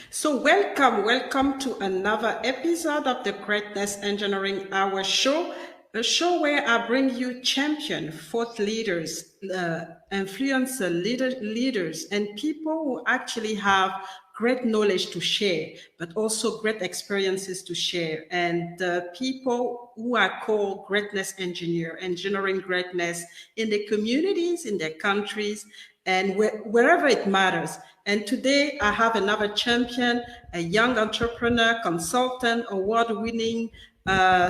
So welcome to another episode of the Greatness Engineering Hour show, a show where I bring you champion, thought leaders, influencer leaders, and people who actually have great knowledge to share, but also great experiences to share. And people who are called greatness engineering greatness in the communities, in their countries, and wherever it matters. And today I have another champion, a young entrepreneur, consultant, award-winning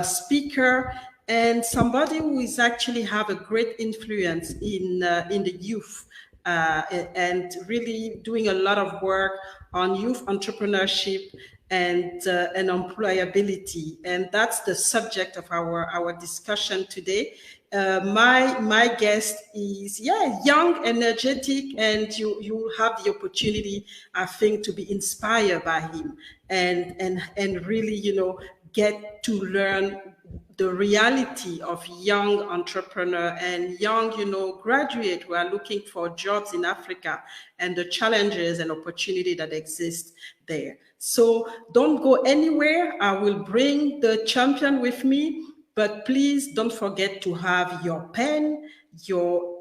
speaker, and somebody who is actually have a great influence in the youth. And really doing a lot of work on youth entrepreneurship and employability, and that's the subject of our discussion today. My guest is young, energetic, and you have the opportunity, I think, to be inspired by him and really get to learn the reality of young entrepreneur and young graduate who are looking for jobs in Africa and the challenges and opportunity that exist there. So don't go anywhere. I will bring the champion with me, but please don't forget to have your pen, your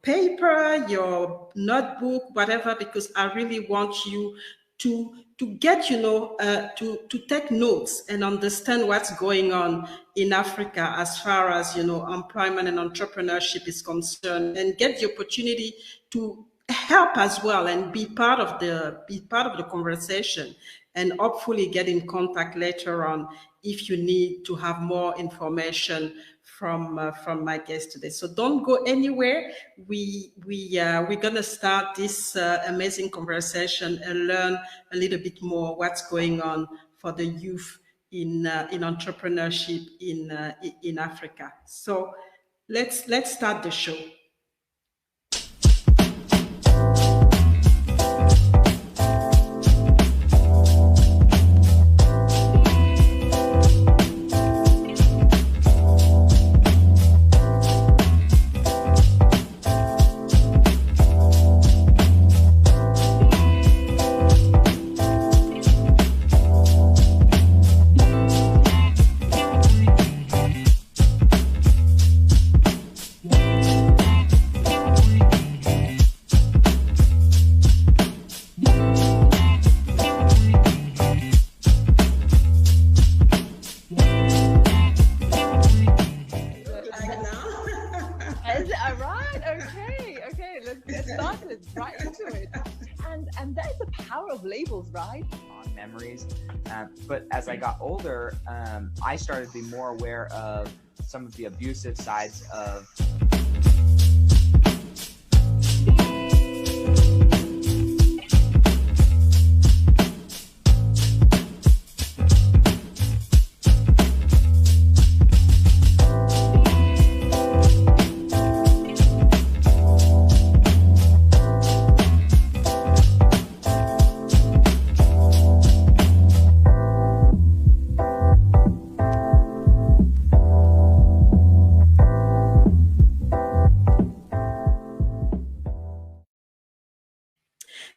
paper, your notebook, whatever, because I really want you to get to take notes and understand what's going on in Africa as far as employment and entrepreneurship is concerned, and get the opportunity to help as well and be part of the conversation, and hopefully get in contact later on if you need to have more information from my guest today. So don't go anywhere. We're gonna start this amazing conversation and learn a little bit more what's going on for the youth in entrepreneurship in Africa. So let's start the show. Right? On memories. But as I got older, I started to be more aware of some of the abusive sides of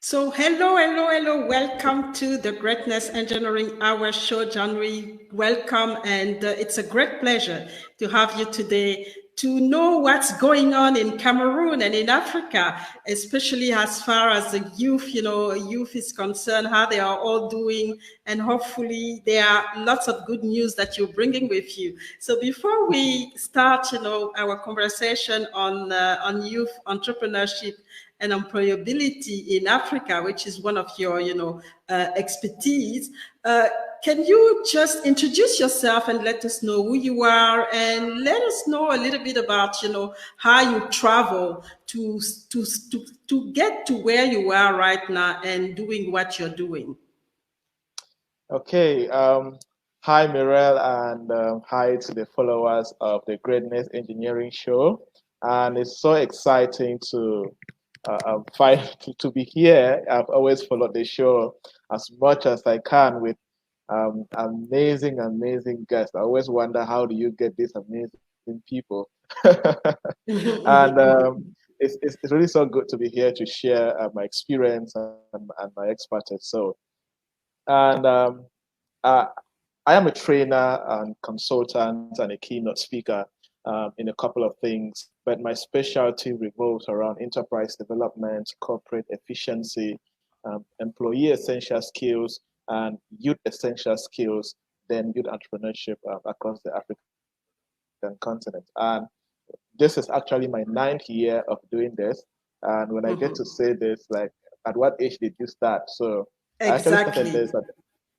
So hello. Welcome to the Greatness Engineering Hour show, Javnyuy. Welcome, and it's a great pleasure to have you today to know what's going on in Cameroon and in Africa, especially as far as the youth is concerned, how they are all doing, and hopefully there are lots of good news that you're bringing with you. So before we start, our conversation on youth entrepreneurship and employability in Africa, which is one of your, expertise. Can you just introduce yourself and let us know who you are, and let us know a little bit about, how you travel to get to where you are right now and doing what you're doing? Okay. Hi, Mirel, and hi to the followers of the Greatness Engineering Show. And it's so exciting to find to be here. I've always followed the show as much as I can with amazing guests. I always wonder, how do you get these amazing people? And it's really so good to be here to share my experience and my expertise. So, and uh, I am a trainer and consultant and a keynote speaker in a couple of things, but my specialty revolves around enterprise development, corporate efficiency, employee essential skills, and youth essential skills, then youth entrepreneurship across the African continent. And this is actually my ninth year of doing this. And when I get to Mm-hmm. say this, like, at what age did you start? So I actually started Exactly. this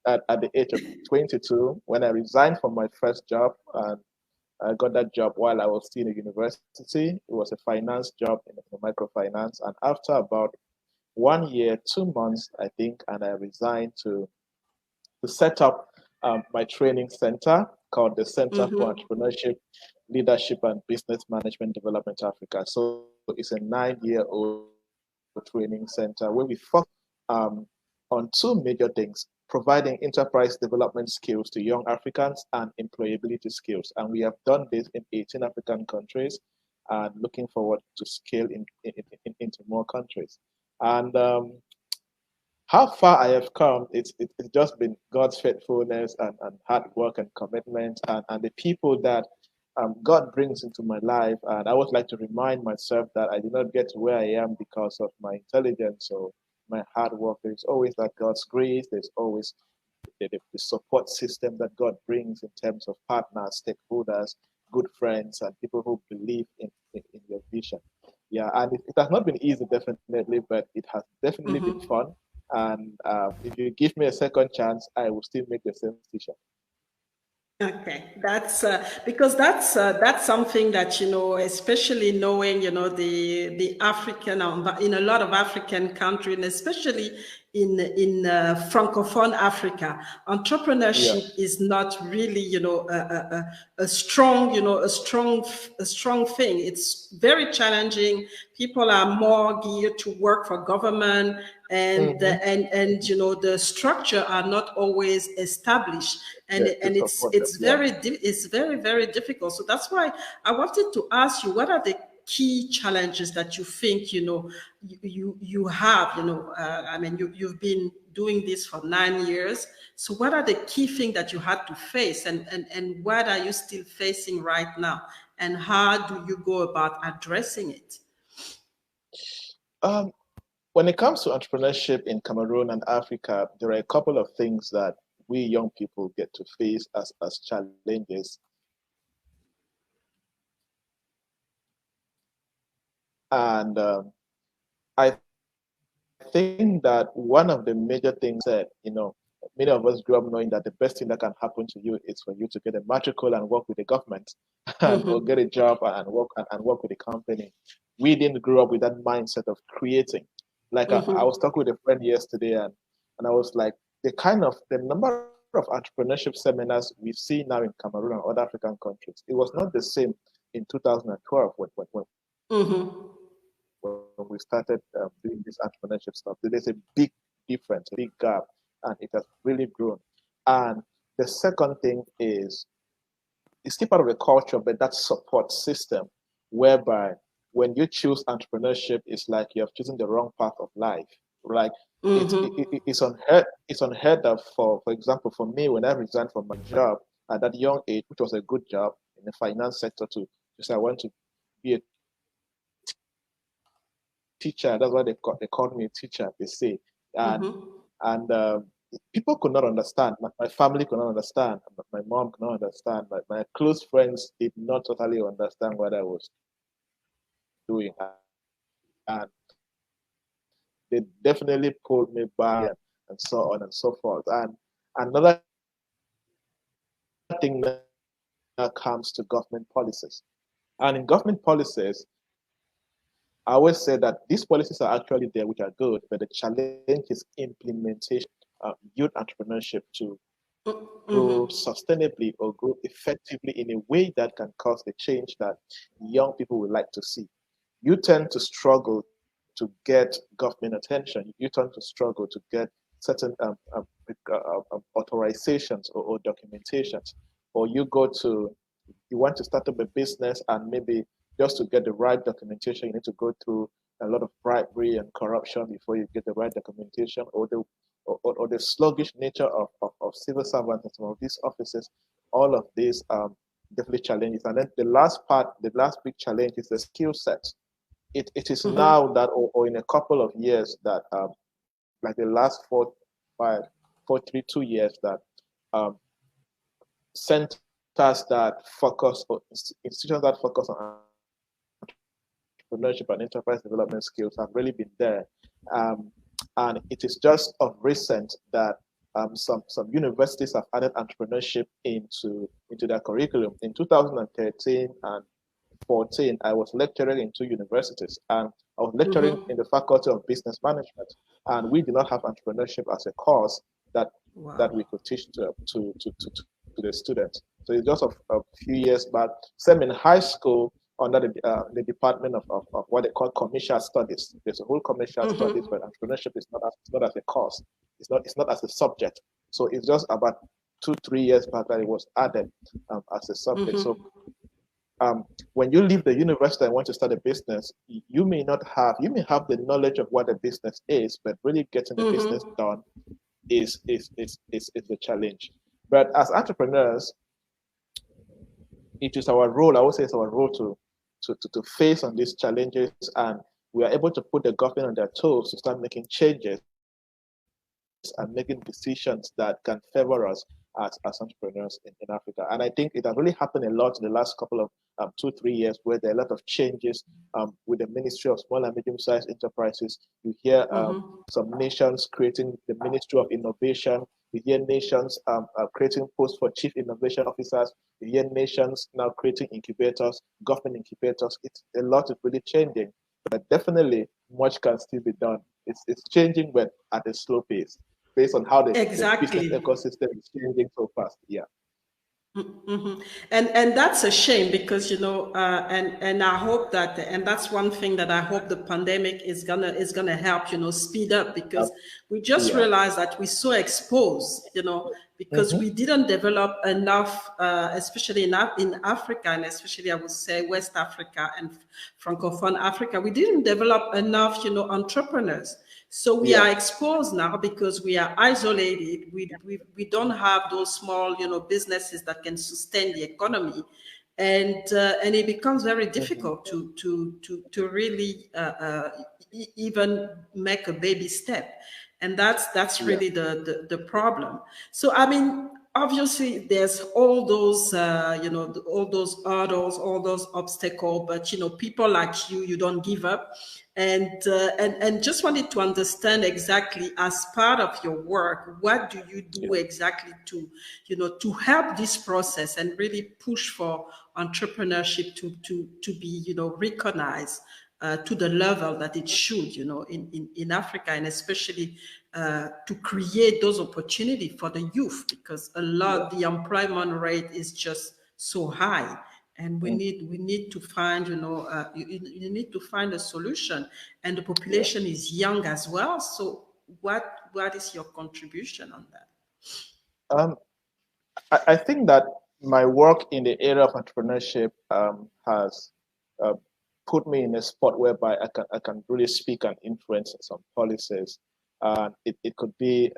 at the age of 22 when I resigned from my first job. And I got that job while I was still in university. It was a finance job in microfinance. And after about 1 year, 2 months, I think, and I resigned to set up my training center called the Center for Mm-hmm. Entrepreneurship, Leadership, and Business Management Development Africa. So it's a 9-year-old training center where we focus on two major things: providing enterprise development skills to young Africans and employability skills. And we have done this in 18 African countries and looking forward to scale into more countries. And how far I have come, it's just been God's faithfulness and hard work and commitment and the people that God brings into my life. And I always like to remind myself that I did not get to where I am because of my intelligence or my hard work. There's always that God's grace. There's always the support system that God brings in terms of partners, stakeholders, good friends, and people who believe in your vision. Yeah, and it has not been easy, definitely, but it has definitely been Mm-hmm. fun. And if you give me a second chance, I will still make the same decision. Okay, that's because that's something that especially knowing the African in a lot of African countries, and especially in Francophone Africa, Yeah. entrepreneurship is not really a strong a strong thing. It's very challenging. People are more geared to work for government, and Mm-hmm. the structure are not always established, and Yeah, to and it's support them. it's Yeah. very it's very very difficult. So that's why I wanted to ask you, what are the key challenges that you think you have, I mean, you've been doing this for 9 years. So what are the key things that you had to face, and what are you still facing right now, and how do you go about addressing it? Um, when it comes to entrepreneurship in Cameroon and Africa, there are a couple of things that we young people get to face as challenges. And I think that one of the major things many of us grew up knowing that the best thing that can happen to you is for you to get a matricle and work with the government and or get a Mm-hmm. job and work with the company. We didn't grow up with that mindset of creating. Like I was Mm-hmm. talking with a friend yesterday and I was like, the number of entrepreneurship seminars we see now in Cameroon and other African countries, it was not the same in 2012 Mm-hmm. when we started doing this entrepreneurship stuff. There's a big difference, a big gap, and it has really grown. And the second thing is it's still part of the culture, but that support system whereby when you choose entrepreneurship, it's like you have chosen the wrong path of life. Like Mm-hmm. it's unheard of for example for me when I resigned from my job at that young age, which was a good job in the finance sector to say I want to be a teacher. That's why they called me a teacher, they say. And and people could not understand. My family could not understand. My mom could not understand. My close friends did not totally understand what I was doing. And they definitely pulled me back and so on and so forth. And another thing now comes to government policies. And in government policies, I always say that these policies are actually there, which are good, but the challenge is implementation. Youth entrepreneurship to grow sustainably or grow effectively in a way that can cause the change that young people would like to see. You tend to struggle to get government attention. You tend to struggle to get certain authorizations or documentations, or you want to start up a business and maybe just to get the right documentation, you need to go through a lot of bribery and corruption before you get the right documentation, or the sluggish nature of civil servants and some of these offices. All of these definitely challenges. And then the last big challenge is the skill set. It is now that, or in a couple of years, that like the last 2 years, that um, centers that focus, or institutions that focus on entrepreneurship and enterprise development skills have really been there. And it is just of recent that some universities have added entrepreneurship into their curriculum. In 2013 and 14, I was lecturing in two universities, and I was lecturing in the Faculty of Business Management, and we did not have entrepreneurship as a course that we could teach to the students. So it's just a few years back. Same in high school, under the department of what they call commercial studies. There's a whole commercial studies, but entrepreneurship is not as a course. It's not as a subject. So it's just about 2-3 years back that it was added as a subject. So when you leave the university and want to start a business, you may have the knowledge of what a business is, but really getting the business done is the challenge. But as entrepreneurs, it is our role, I would say it's our role to face on these challenges, and we are able to put the government on their toes to start making changes and making decisions that can favor us as entrepreneurs in Africa. And I think it has really happened a lot in the last couple of 2-3 years, where there are a lot of changes with the Ministry of Small and Medium-Sized Enterprises. You hear some nations creating the Ministry of Innovation. You hear nations creating posts for chief innovation officers. You hear nations now creating incubators, government incubators. It's a lot is really changing, but definitely much can still be done. It's changing, but at a slow pace, based on how the business ecosystem is changing so fast. Yeah. And that's a shame, because and I hope that, and that's one thing that I hope the pandemic is gonna help speed up, because we just realized that we're so exposed, because we didn't develop enough, especially in Africa, and especially I would say West Africa and Francophone Africa, we didn't develop enough entrepreneurs. So we are exposed now because we are isolated. We don't have those small, businesses that can sustain the economy, and it becomes very difficult to really even make a baby step, and that's really the problem. So I mean, obviously there's all those all those hurdles, all those obstacles, but people like you don't give up. And just wanted to understand exactly, as part of your work, what do you do exactly to to help this process and really push for entrepreneurship to be recognized to the level that it should in Africa, and especially to create those opportunities for the youth, because a lot the employment rate is just so high, and we need to find you need to find a solution, and the population is young as well. So what is your contribution on that? I think that my work in the area of entrepreneurship has put me in a spot whereby I can really speak and influence some policies. It could be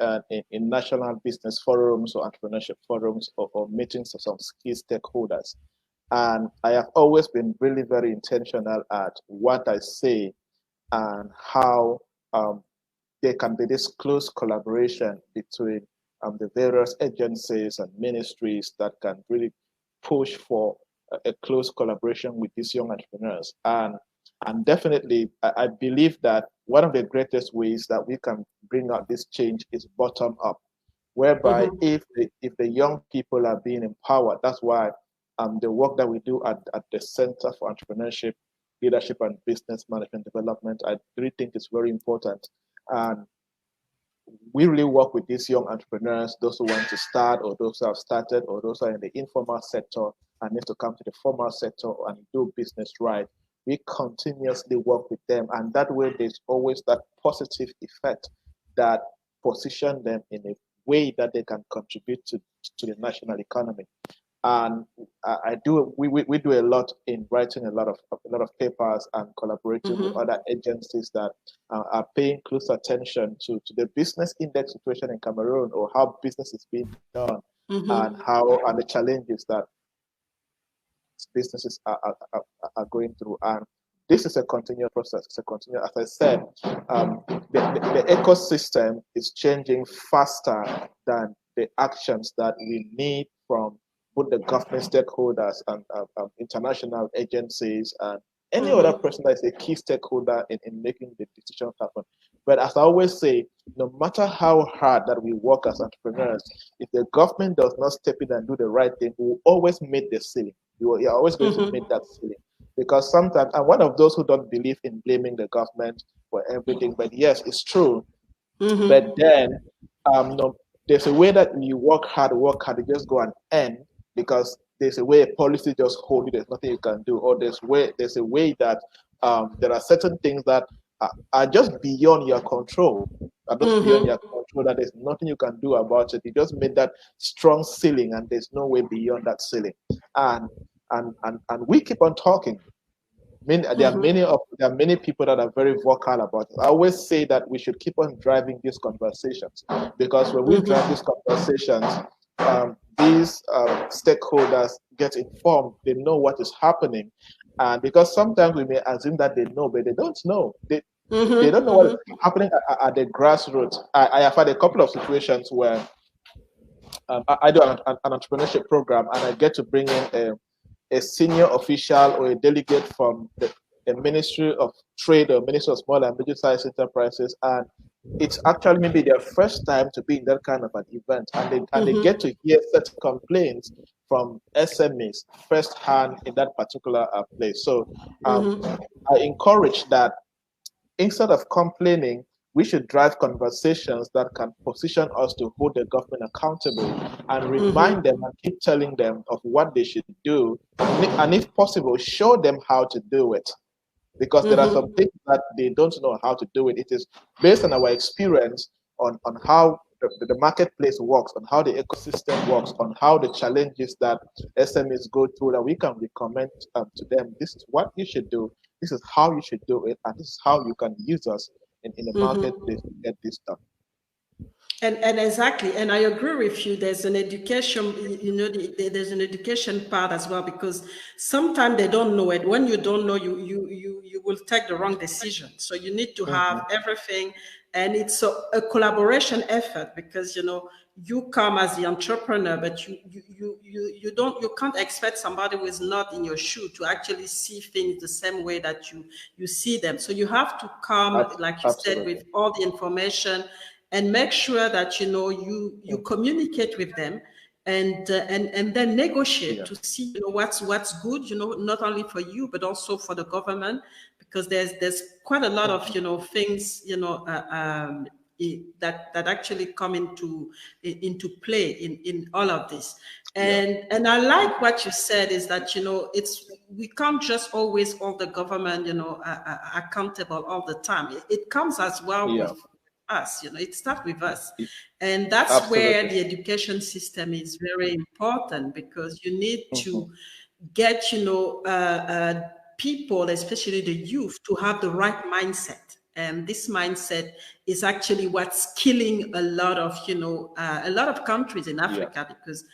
in national business forums or entrepreneurship forums, or meetings of some key stakeholders. And I have always been really very intentional at what I say and how there can be this close collaboration between the various agencies and ministries that can really push for a close collaboration with these young entrepreneurs. And definitely, I believe that one of the greatest ways that we can bring out this change is bottom up, whereby if the young people are being empowered, that's why the work that we do at the Center for Entrepreneurship, Leadership and Business Management Development, I really think is very important. And we really work with these young entrepreneurs, those who want to start, or those who have started, or those who are in the informal sector and need to come to the formal sector and do business right. We continuously work with them, and that way there's always that positive effect that position them in a way that they can contribute to the national economy. And I do we do a lot in writing a lot of papers and collaborating with other agencies that are paying close attention to the business index situation in Cameroon, or how business is being done, and how and the challenges that businesses are going through. And this is a continuous process. It's a continuous, as I said, the ecosystem is changing faster than the actions that we need from both the government stakeholders and international agencies and any other person that is a key stakeholder in making the decisions happen. But as I always say, no matter how hard that we work as entrepreneurs, if the government does not step in and do the right thing, we will always meet the ceiling. You're always going to meet that ceiling. Because sometimes I'm one of those who don't believe in blaming the government for everything. But yes, it's true. But then no, there's a way that you work hard, you just go and end, because there's a way a policy just hold you, there's nothing you can do. Or there's a way that there are certain things that are just beyond your control. Are just beyond your control, that there's nothing you can do about it. You just made that strong ceiling, and there's no way beyond that ceiling. And we keep on talking. There are many people that are very vocal about it. I always say that we should keep on driving these conversations, because when we drive these conversations, these stakeholders get informed. They know what is happening, and because sometimes we may assume that they know, but they don't know. They don't know what is happening at the grassroots. I have had a couple of situations where I do an entrepreneurship program, and I get to bring in a senior official or a delegate from the Ministry of Trade or Ministry of Small and Medium-Sized Enterprises, and it's actually maybe their first time to be in that kind of an event, and they get to hear certain complaints from SMEs firsthand in that particular place. So I encourage that instead of complaining, we should drive conversations that can position us to hold the government accountable and remind them and keep telling them of what they should do. And if possible, show them how to do it. Because there are some things that they don't know how to do it. It is based on our experience on how the marketplace works, on how the ecosystem works, on how the challenges that SMEs go through, that we can recommend to them. This is what you should do. This is how you should do it. And this is how you can use us in the marketplace to get this done. And exactly, and I agree with you. There's an education, there's an education part as well, because sometimes they don't know it. When you don't know, you will take the wrong decision. So you need to have everything, and it's a collaboration effort, because you come as the entrepreneur, but you can't expect somebody who is not in your shoe to actually see things the same way that you see them. So you have to come, like you said, with all the information, and make sure that you communicate with them, and then negotiate to see what's good, not only for you but also for the government, because there's quite a lot of things that actually come into play in all of this. And I like what you said, is that we can't just always hold the government accountable all the time. It comes as well with us, it starts with us. And that's where the education system is very important, because you need to get people, especially the youth, to have the right mindset. And this mindset is actually what's killing a lot of countries in Africa, because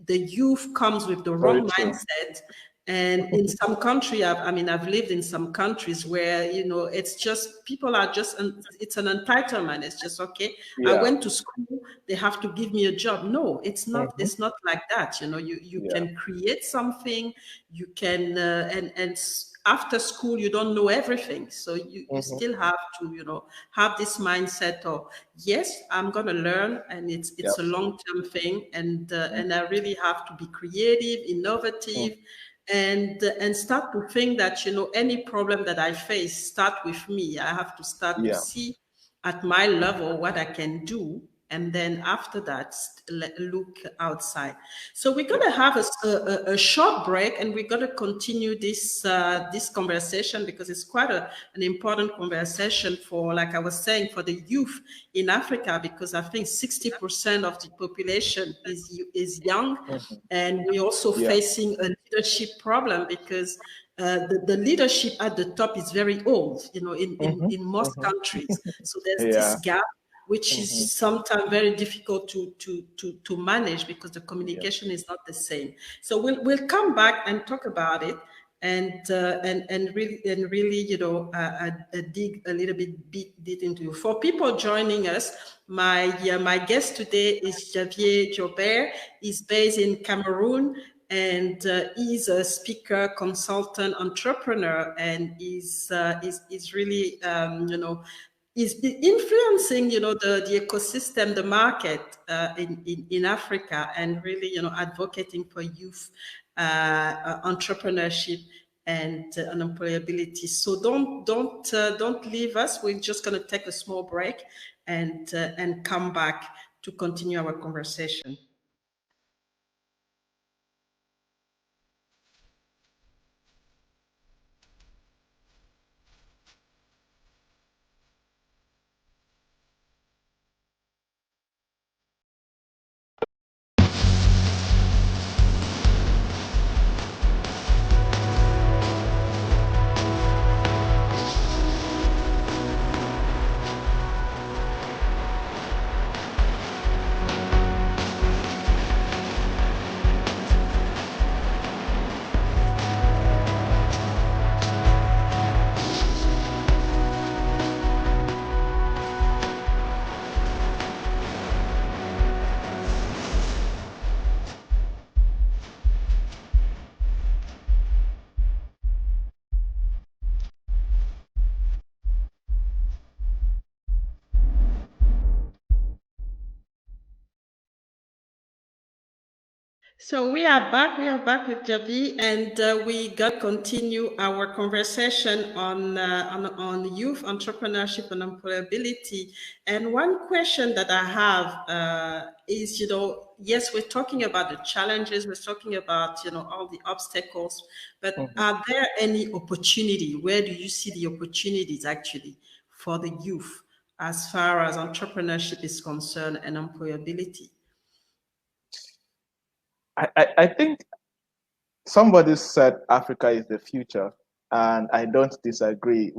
the youth comes with the wrong mindset. And in some country, I've lived in some countries where, it's just, people are just, it's an entitlement. It's just, okay, I went to school, they have to give me a job. No, it's not, it's not like that. You can create something, you can, and after school, you don't know everything. So you still have to, have this mindset of, yes, I'm going to learn, and it's a long-term thing. And I really have to be creative, innovative, and start to think that, any problem that I face, start with me. I have to start to see at my level what I can do, and then after that, look outside. So we're going to have a short break, and we're going to continue this conversation, because it's quite an important conversation for, like I was saying, for the youth in Africa, because I think 60% of the population is young, and we're also facing a leadership problem, because the leadership at the top is very old, in most countries. So there's this gap, which is sometimes very difficult to manage, because the communication is not the same. So we'll come back and talk about it, and really dig a little bit into. For people joining us, my guest today is Javnyuy Joybert. He's based in Cameroon, and he's a speaker, consultant, entrepreneur, and is really is influencing the ecosystem, the market in Africa, and really advocating for youth entrepreneurship and unemployability. So don't leave us. We're just going to take a small break and come back to continue our conversation. So we are back. We are back with Javi, and we got to continue our conversation on youth entrepreneurship and employability. And one question that I have is, yes, we're talking about the challenges, we're talking about all the obstacles, but are there any opportunity? Where do you see the opportunities actually for the youth as far as entrepreneurship is concerned and employability? I think somebody said Africa is the future, and I don't disagree.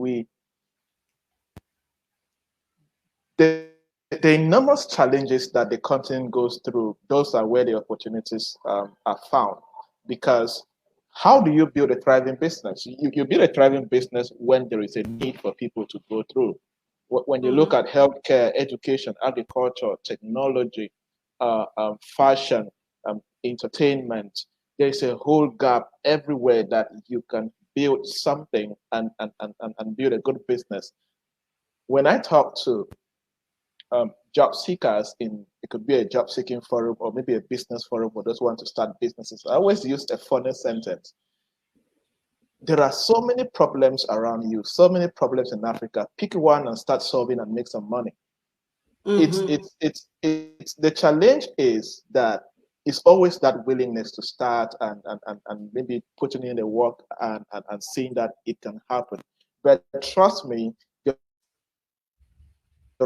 The, the enormous challenges that the continent goes through, those are where the opportunities are found. Because how do you build a thriving business? You build a thriving business when there is a need for people to go through. When you look at healthcare, education, agriculture, technology, fashion, entertainment, there's a whole gap everywhere that you can build something and build a good business. When I talk to job seekers, it could be a job seeking forum or maybe a business forum for those who want to start businesses, I always use a funny sentence. There are so many problems around you, so many problems in Africa. Pick one and start solving and make some money. It's the challenge is that it's always that willingness to start and maybe putting in the work and seeing that it can happen. But trust me, there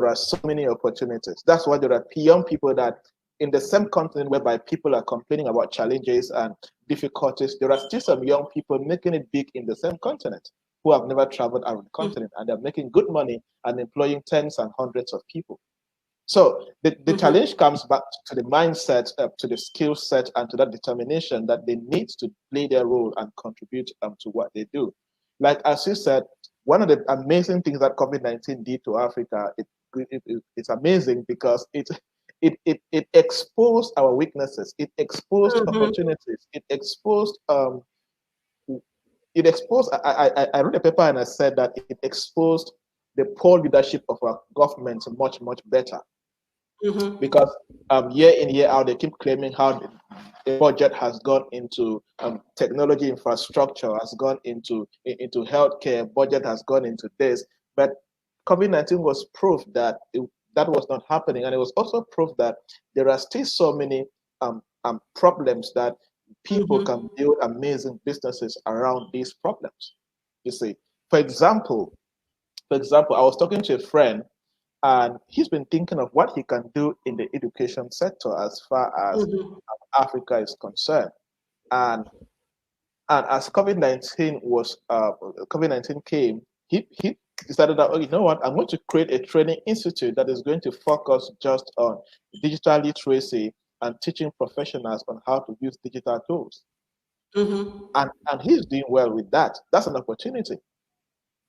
are so many opportunities. That's why there are young people that in the same continent whereby people are complaining about challenges and difficulties, there are still some young people making it big in the same continent who have never traveled around the continent, and they're making good money and employing tens and hundreds of people. So the challenge comes back to the mindset, to the skill set, and to that determination that they need to play their role and contribute to what they do. Like as you said, one of the amazing things that COVID-19 did to Africa, it's amazing because it exposed our weaknesses, it exposed opportunities, it exposed I wrote a paper and I said that it exposed the poor leadership of our government much better. Because year in year out they keep claiming how the budget has gone into technology infrastructure, has gone into healthcare, budget has gone into this, but COVID-19 was proof that that was not happening. And it was also proof that there are still so many problems that people can build amazing businesses around these problems. You see, for example, I was talking to a friend, and he's been thinking of what he can do in the education sector as far as Africa is concerned. And as COVID-19 came, he decided that, oh, you know what, I'm going to create a training institute that is going to focus just on digital literacy and teaching professionals on how to use digital tools. And he's doing well with that. That's an opportunity.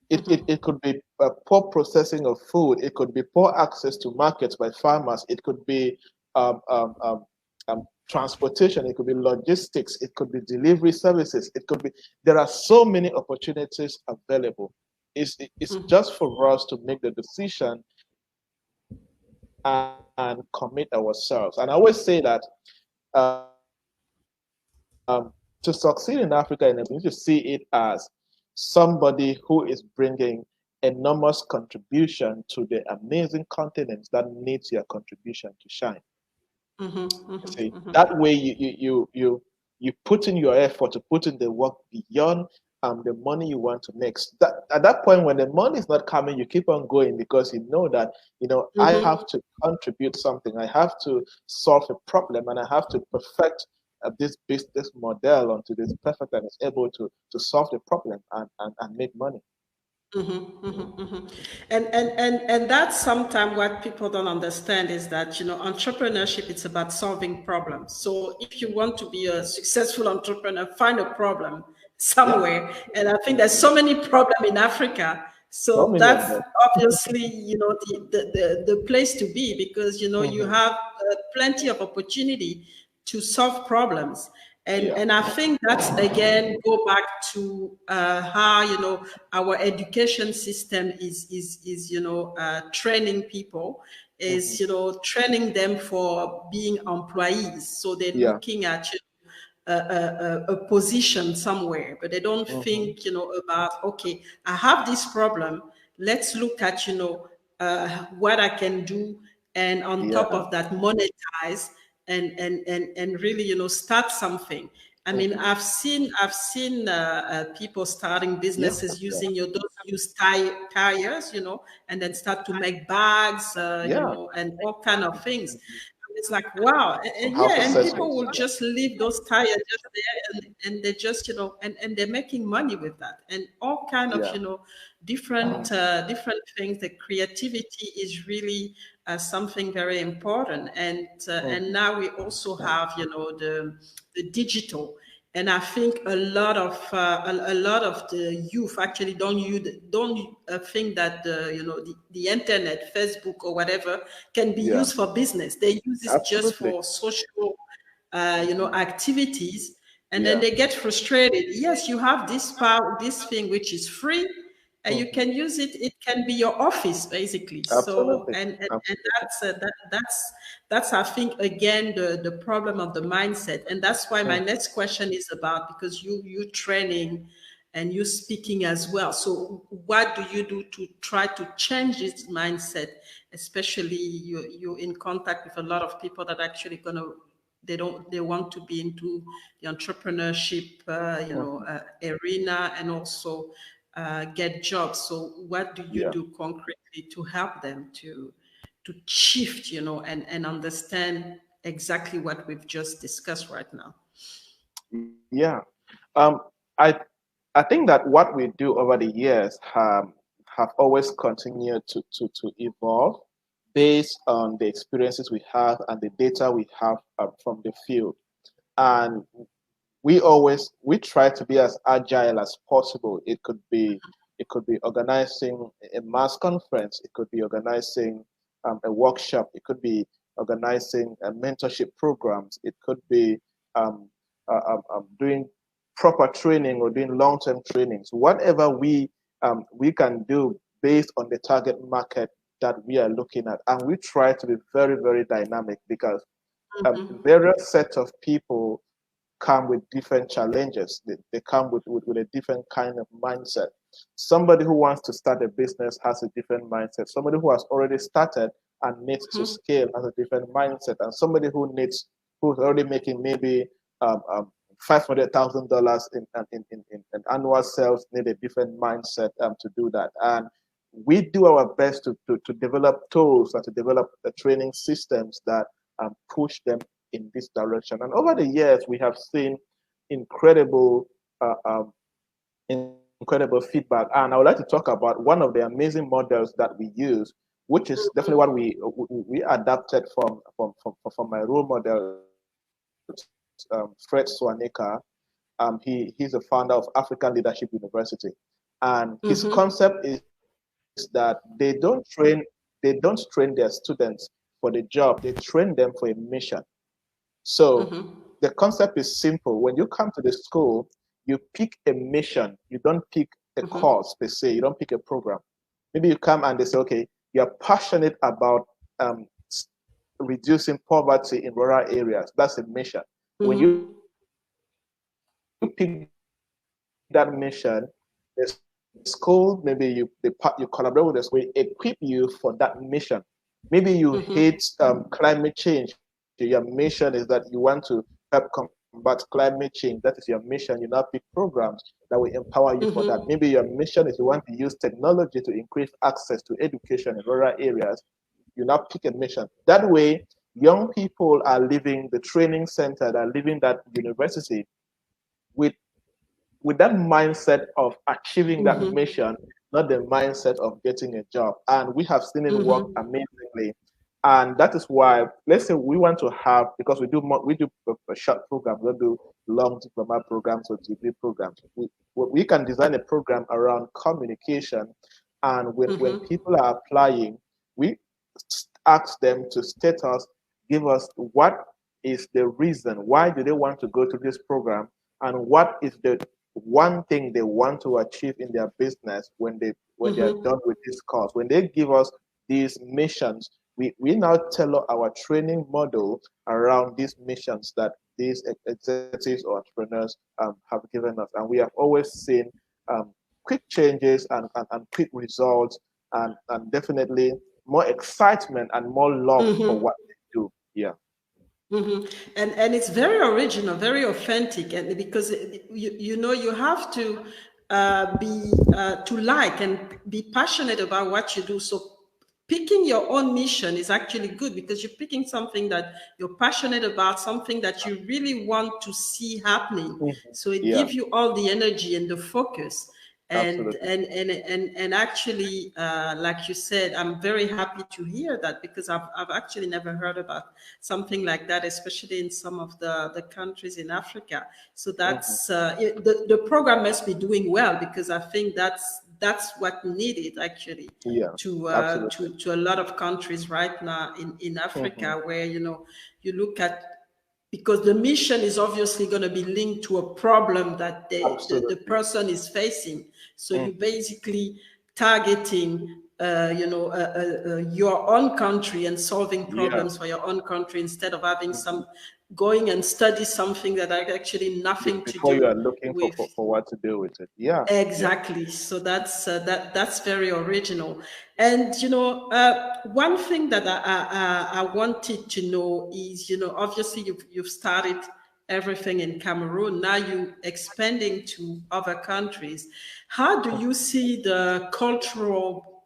It could be poor processing of food. It could be poor access to markets by farmers. It could be um, um, um, transportation. It could be logistics. It could be delivery services. It could be. There are so many opportunities available. It's just for us to make the decision and commit ourselves. And I always say that um, to succeed in Africa, and we need to see it as somebody who is bringing enormous contribution to the amazing continents that needs your contribution to shine. See, that way you put in your effort to put in the work beyond the money you want to make. That at that point when the money is not coming, you keep on going because you know that I have to contribute something. I have to solve a problem, and I have to perfect this business model until it's perfect and it's able to solve the problem and make money. And that's sometimes what people don't understand is that entrepreneurship, it's about solving problems. So if you want to be a successful entrepreneur, find a problem Yeah, somewhere. And I think there's so many problems in Africa. so So many of that's them. obviously the place to be, because you Mhm. have plenty of opportunity to solve problems. and Yeah. and I think that's again go back to how our education system is training people, Mhm. is training them for being employees. So they're Yeah. looking at a position somewhere, but they don't Mhm. think about, okay, I have this problem, let's look at what I can do, and on top Yeah. of that monetize, and really start something. I mean, Mhm. I've seen people starting Yeah. businesses using those used tires, and then start to make bags, Yeah. and all kind of things. It's like, wow. Some Yeah, house and people accessories. will just leave those tires just there, and they just and they're making money with that, and all kind of Yeah. different things. The creativity is really something very important. And Mhm. now we also have the digital. And I think a lot of the youth actually don't think that the internet, Facebook or whatever, can be Yeah. used for business. They use it just Absolutely. for social Mhm. activities, and then Yeah. they get frustrated. Yes, you have this power, this thing which is free, and you Mhm. can use it. It can be your office basically. So, Absolutely. and that's I think again the problem of the mindset, and that's why my Mhm. next question is about, because you training and you speaking as well. So what do you do to try to change this mindset, especially you're in contact with a lot of people that actually gonna they want to be into the entrepreneurship Mhm. arena, and also get jobs. So what do you Yeah. do concretely to help them to shift, and understand exactly what we've just discussed right now? Yeah. I think that what we do over the years have always continued to evolve based on the experiences we have and the data we have from the field. And we try to be as agile as possible. It could be organizing a mass conference. It could be organizing a workshop. It could be organizing mentorship programs. It could be um, doing proper training or doing long-term trainings. Whatever we can do based on the target market that we are looking at, and we try to be very very dynamic because various sets of people come with different challenges. They come with a different kind of mindset. Somebody who wants to start a business has a different mindset. Somebody who has already started and needs to scale has a different mindset, and somebody who's already making maybe $500,000 in annual sales need a different mindset to do that. And we do our best to develop tools and to develop the training systems that push them in this direction. And over the years, we have seen incredible uh, um, incredible feedback. And I would like to talk about one of the amazing models that we use, which is definitely what we adapted from my role model, Fred Swanika. He's a founder of African Leadership University, and his concept is that they don't train their students for the job; they train them for a mission. So the concept is simple. When you come to the school, you pick a mission. You don't pick a course per se. You don't pick a program. Maybe you come and they say, okay, you're passionate about reducing poverty in rural areas. That's a mission. When you pick that mission, the school, maybe you collaborate with the school, equip you for that mission. Maybe you hate climate change. Your mission is that you want to help combat climate change. That is your mission. You now pick programs that will empower you for that. Maybe your mission is you want to use technology to increase access to education in rural areas. You now pick a mission. That way, young people are leaving the training center, they're leaving that university with that mindset of achieving that mission, not the mindset of getting a job. And we have seen it work amazingly. And that is why, let's say we want to have, because we do a short program, we don't do long diploma programs or degree programs. We can design a program around communication. And when people are applying, we ask them to give us what is the reason, why do they want to go to this program, and what is the one thing they want to achieve in their business when they are done with this course. When they give us these missions, we now tailor our training model around these missions that these executives or entrepreneurs have given us. And we have always seen quick changes and quick results, and definitely more excitement and more love for what they do. Yeah. And it's very original, very authentic, and because you have to be to like and be passionate about what you do. So picking your own mission is actually good because you're picking something that you're passionate about, something that you really want to see happening. So it gives you all the energy and the focus. And actually, like you said, I'm very happy to hear that because I've actually never heard about something like that, especially in some of the countries in Africa. So that's the program must be doing well, because I think that's what needed actually to a lot of countries right now in Africa, where you look at, because the mission is obviously going to be linked to a problem that the person is facing. So you basically targeting, your own country and solving problems for your own country, instead of having going and study something that had actually nothing to do before you are looking for what to do with it. Yeah, exactly. So that's very original. And one thing that I wanted to know is, obviously you've started everything in Cameroon. Now you expanding to other countries. How do you see the cultural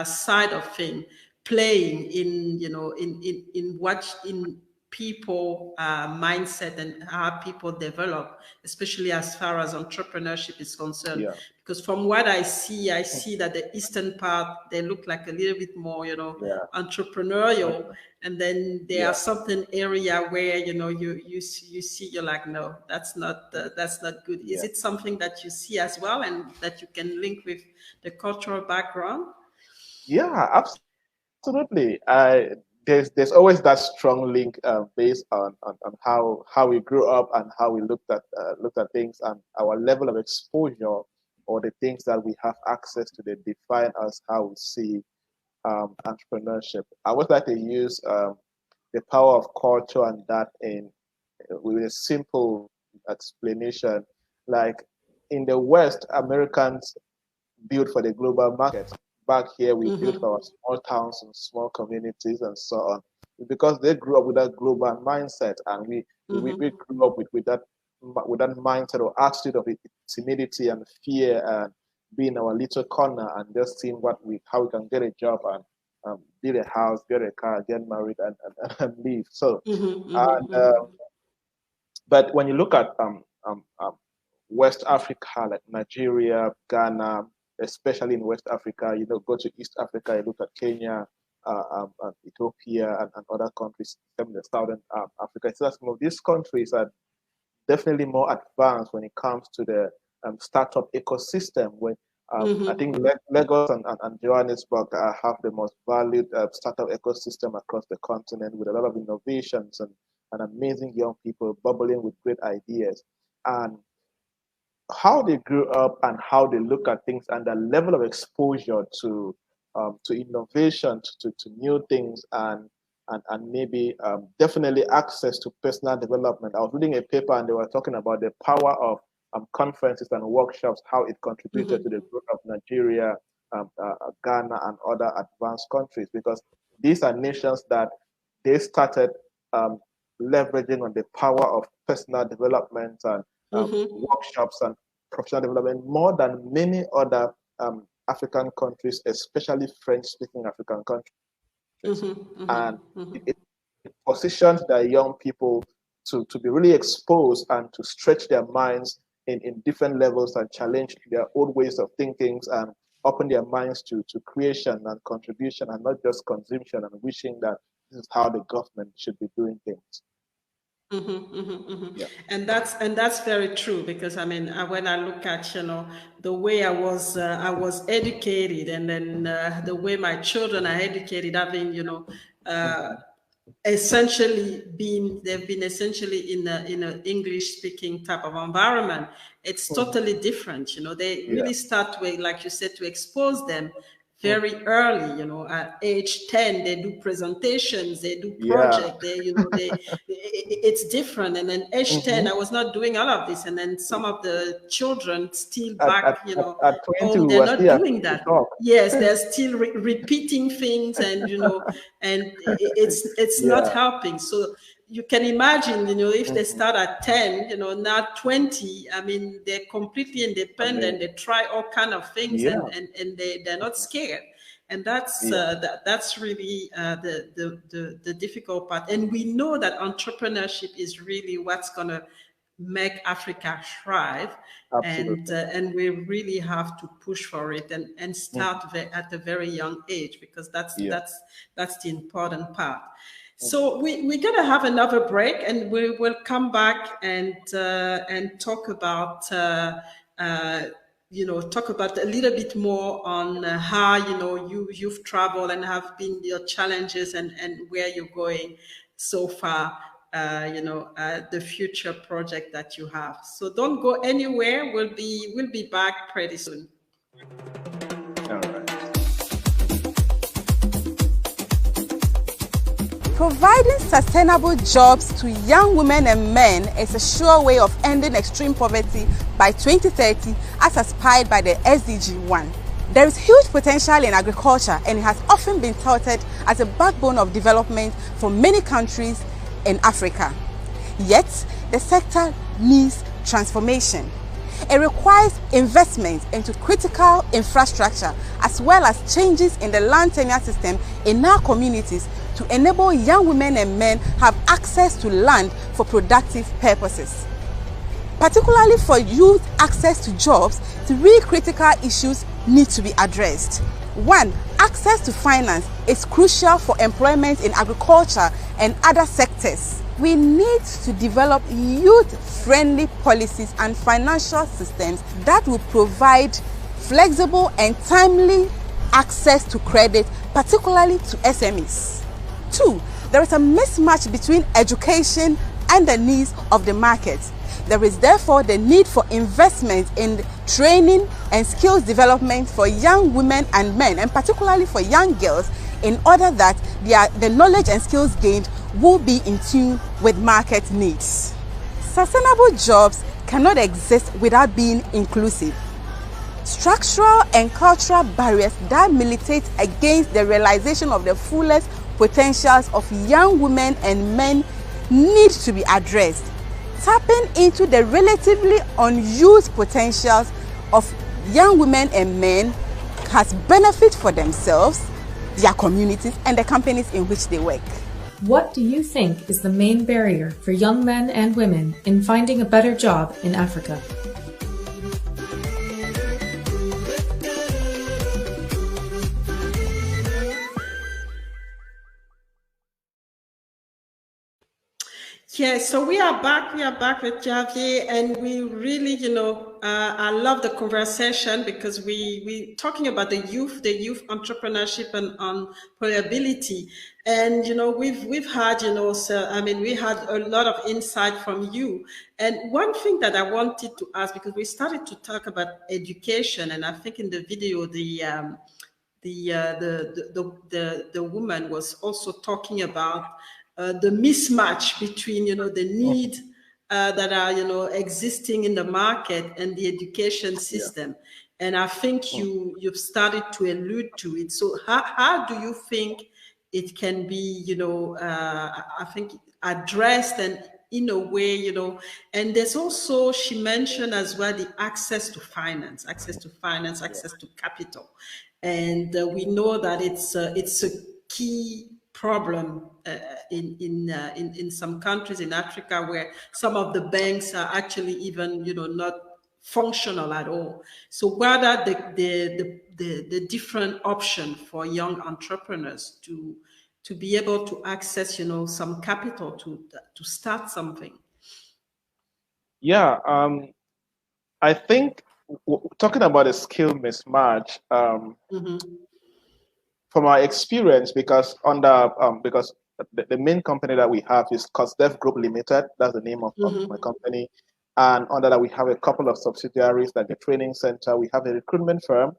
side of thing playing in in people mindset and how people develop, especially as far as entrepreneurship is concerned? Because from what I see that the eastern part, they look like a little bit more entrepreneurial, and then there are certain area where you see, you're like, no, that's not good. Is it something that you see as well, and that you can link with the cultural background? Yeah, absolutely. There's always that strong link based on how we grew up and how we looked at things, and our level of exposure, or the things that we have access to, that define us how we see entrepreneurship. I would like to use the power of culture and that with a simple explanation. Like in the West, Americans build for the global market, back here we built our small towns and small communities and so on, because they grew up with that global mindset, and we grew up with that mindset or attitude of timidity and fear and being in our little corner and just seeing how we can get a job and build a house, get a car, get married, and leave. So, but when you look at West Africa, like Nigeria, Ghana, especially in West Africa, go to East Africa, you look at Kenya, Ethiopia, and other countries, even the Southern Africa. So some of these countries are definitely more advanced when it comes to the startup ecosystem. When I think Lagos and Johannesburg have the most valued startup ecosystem across the continent, with a lot of innovations and amazing young people bubbling with great ideas. And how they grew up and how they look at things and the level of exposure to innovation, to new things, and maybe definitely access to personal development. I was reading a paper and they were talking about the power of conferences and workshops, how it contributed to the growth of Nigeria, Ghana, and other advanced countries, because these are nations that they started leveraging on the power of personal development and workshops and professional development more than many other African countries, especially French-speaking African countries. And it positions their young people to be really exposed and to stretch their minds in different levels and challenge their old ways of thinking and open their minds to creation and contribution, and not just consumption and wishing that this is how the government should be doing things. Yeah. And that's very true, because I mean, when I look at the way I was educated, and then the way my children are educated, having they've been essentially in an English speaking type of environment. It's totally different. They really start to, like you said, to expose them very early, at age 10, they do presentations, they do projects, it's different. And then age 10, I was not doing all of this. And then some of the children still back, at 20, home, they're not doing that. Yes, they're still repeating things, and, and it's not helping. So you can imagine, if they start at 10, now 20, I mean, they're completely independent. They try all kind of things, and they're not scared. And that's really the difficult part. And we know that entrepreneurship is really what's going to make Africa thrive. And we really have to push for it and start at a very young age, because that's the important part. So we're going to have another break, and we will come back and talk about talk about a little bit more on how you've traveled and have been your challenges and where you're going so far. The future project that you have. So don't go anywhere. We'll be back pretty soon. All right. Providing sustainable jobs to young women and men is a sure way of ending extreme poverty by 2030, as aspired by the SDG 1. There is huge potential in agriculture, and it has often been touted as a backbone of development for many countries in Africa. Yet, the sector needs transformation. It requires investment into critical infrastructure, as well as changes in the land tenure system in our communities, to enable young women and men have access to land for productive purposes. Particularly for youth access to jobs, 3 critical issues need to be addressed. 1, access to finance is crucial for employment in agriculture and other sectors. We need to develop youth-friendly policies and financial systems that will provide flexible and timely access to credit, particularly to SMEs. 2, there is a mismatch between education and the needs of the market. There is therefore the need for investment in training and skills development for young women and men, and particularly for young girls, in order that the knowledge and skills gained will be in tune with market needs. Sustainable jobs cannot exist without being inclusive. Structural and cultural barriers that militate against the realization of the fullest potentials of young women and men need to be addressed. Tapping into the relatively unused potentials of young women and men has benefit for themselves, their communities, and the companies in which they work. What do you think is the main barrier for young men and women in finding a better job in Africa? Yeah, so we are back. We are back with Javnyuy, and we really, I love the conversation because we talking about the youth entrepreneurship and employability, and we've had, we had a lot of insight from you. And one thing that I wanted to ask, because we started to talk about education, and I think in the video the woman was also talking about the mismatch between the need that are existing in the market and the education system. And I think you've started to allude to it. So how do you think it can be I think addressed and in a way, and there's also, she mentioned as well, the access to finance, access to capital. And we know that it's a key problem in some countries in Africa, where some of the banks are actually even not functional at all. So what are the different options for young entrepreneurs to be able to access some capital to start something? Yeah, I think talking about a skill mismatch, from our experience, because the main company that we have is Cosdev Group Limited. That's the name of my company. And under that, we have a couple of subsidiaries, like a training center. We have a recruitment firm,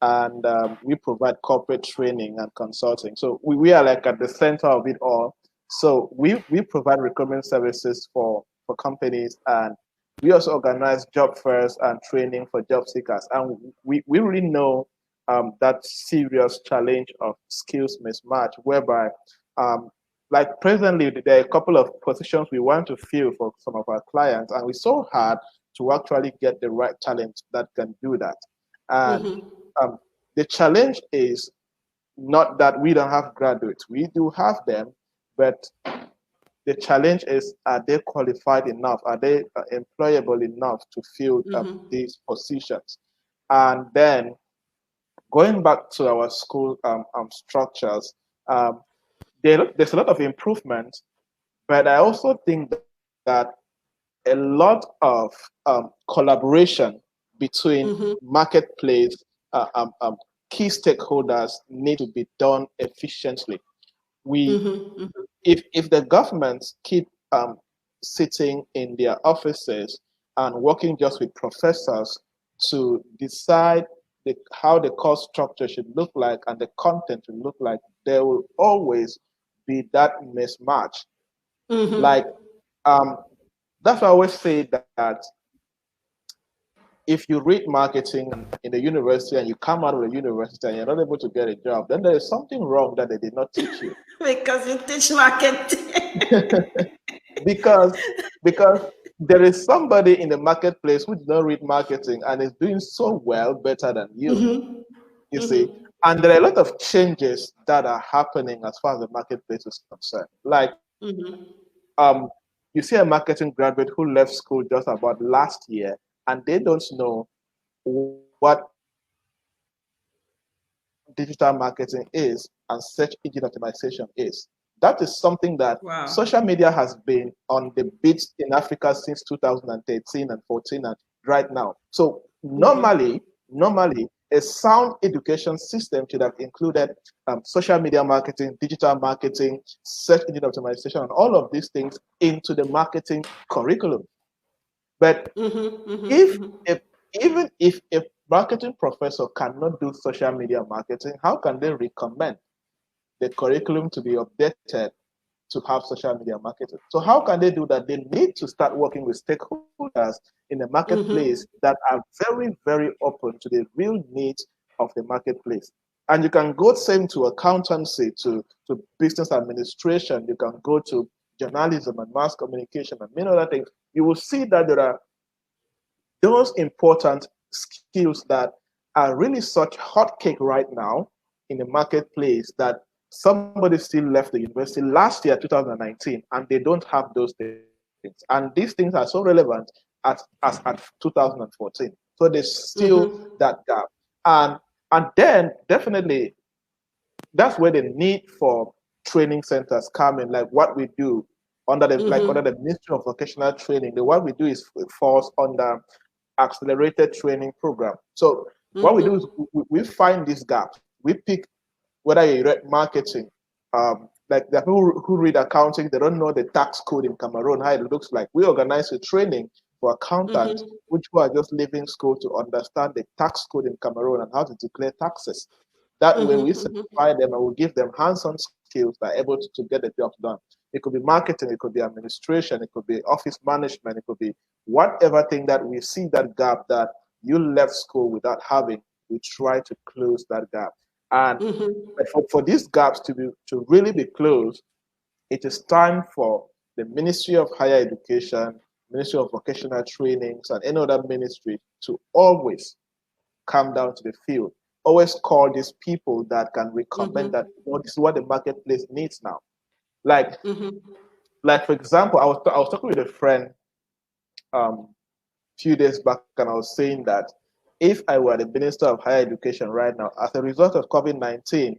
and we provide corporate training and consulting. So we are like at the center of it all. So we provide recruitment services for companies, and we also organize job fairs and training for job seekers. And we really know that serious challenge of skills mismatch, whereby like presently there are a couple of positions we want to fill for some of our clients, and it's so hard to actually get the right talent that can do that. And the challenge is not that we don't have graduates. We do have them, but the challenge is, are they qualified enough? Are they employable enough to fill these positions? And then going back to our school structures, there's a lot of improvement, but I also think that a lot of collaboration between marketplace key stakeholders need to be done efficiently. If the governments keep sitting in their offices and working just with professors to decide how the course structure should look like and the content should look like, there will always be that mismatch. Like that's why I always say that if you read marketing in the university and you come out of the university and you're not able to get a job, then there is something wrong that they did not teach you. Because you teach marketing. because there is somebody in the marketplace who did not read marketing and is doing so well, better than you. You see, and there are a lot of changes that are happening as far as the marketplace is concerned. Like, you see a marketing graduate who left school just about last year, and they don't know what digital marketing is and search engine optimization is. That is something that social media has been on the beat in Africa since 2013 and 14 and right now. So normally, a sound education system should have included social media marketing, digital marketing, search engine optimization, and all of these things into the marketing curriculum. But even if a marketing professor cannot do social media marketing, how can they recommend the curriculum to be updated to have social media marketing. So how can they do that? They need to start working with stakeholders in the marketplace that are very, very open to the real needs of the marketplace. And you can go same to accountancy, to business administration, you can go to journalism and mass communication and many other things. You will see that there are those important skills that are really such hot cake right now in the marketplace that somebody still left the university last year, 2019, and they don't have those things. And these things are so relevant as at 2014. So there's still that gap. And then definitely that's where the need for training centers come in, like what we do under the under the Ministry of Vocational Training. What we do is falls under accelerated training program. So what we do is we find these gaps. We pick whether you read marketing, like the people who read accounting, they don't know the tax code in Cameroon, how it looks like. We organize a training for accountants which who are just leaving school to understand the tax code in Cameroon and how to declare taxes. That way we certify them and we give them hands-on skills that are able to get the job done. It could be marketing, it could be administration, it could be office management, it could be whatever thing that we see that gap that you left school without having, we try to close that gap. And for these gaps to really be closed, it is time for the Ministry of Higher Education, Ministry of Vocational Trainings, and any other ministry to always come down to the field. Always call these people that can recommend that, this is what the marketplace needs now. Like for example, I was talking with a friend few days back, and I was saying that if I were the Minister of Higher Education right now, as a result of COVID-19,